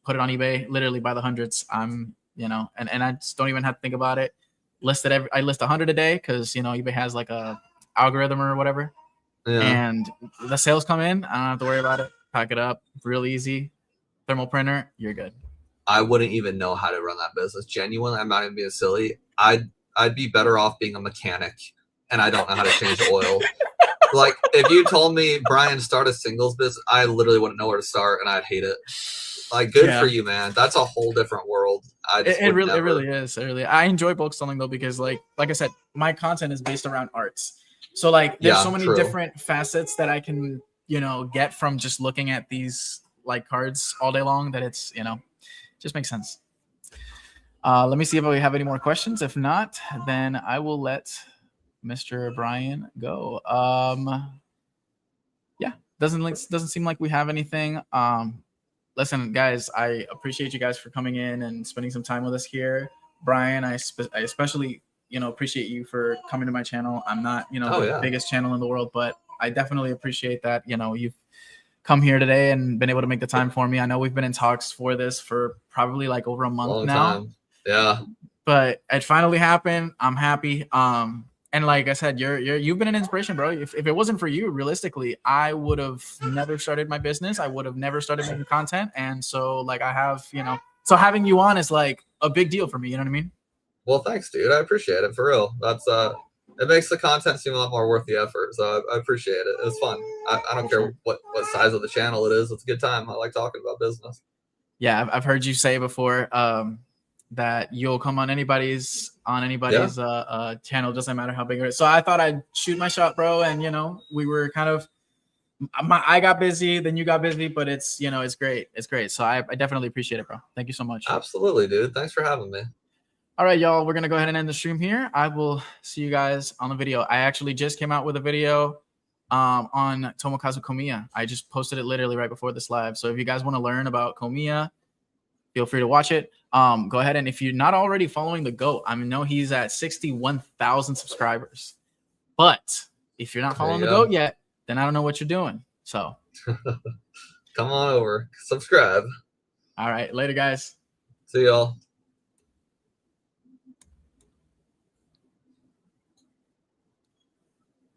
put it on eBay literally by the hundreds. And I just don't even have to think about it. I list 100 a day because eBay has like a algorithm or whatever. Yeah. And the sales come in, I don't have to worry about it. Pack it up, real easy. Thermal printer, you're good. I wouldn't even know how to run that business. Genuinely, I'm not even being silly. I'd be better off being a mechanic, and I don't know how to change oil. Like, if you told me, Brian, start a singles business, I literally wouldn't know where to start, and I'd hate it. Like, good for you, man. That's a whole different world. It really is. I enjoy bulk selling though, because like I said, my content is based around arts. So like, there's so many different facets that I can get from just looking at these like cards all day long, that it's just makes sense. Let me see if we have any more questions. If not, then I will let Mr. Brian go. Doesn't seem like we have anything. Listen, guys, I appreciate you guys for coming in and spending some time with us here. Brian, I especially appreciate you for coming to my channel. I'm not the biggest channel in the world, but I definitely appreciate that you've come here today and been able to make the time for me. I know we've been in talks for this for probably like over a month now. Time. Yeah. but it finally happened. I'm happy. And like I said, you've been an inspiration, bro. If it wasn't for you, realistically, I would have never started my business. I would have never started making content. And so like I have, you know, so having you on is like a big deal for me. You know what I mean? Well, thanks, dude. I appreciate it for real. That's it makes the content seem a lot more worth the effort. So I appreciate it. It's fun. I don't care what size of the channel it is. It's a good time. I like talking about business. Yeah, I've heard you say before that you'll come on anybody's channel, doesn't matter how big it is. So I thought I'd shoot my shot, bro. And you know, we were kind of I got busy, then you got busy, but it's, you know, it's great. It's great. So I definitely appreciate it, bro. Thank you so much. Absolutely, dude. Thanks for having me. All right, y'all, we're gonna go ahead and end the stream here. I will see you guys on the video. I actually just came out with a video on Tomokazu Komiya. I just posted it literally right before this live. So if you guys want to learn about Komiya, feel free to watch it. Go ahead, and if you're not already following the GOAT, I know he's at 61,000 subscribers. But if you're not following the GOAT yet, then I don't know what you're doing. So come on over, subscribe. All right, later, guys. See y'all.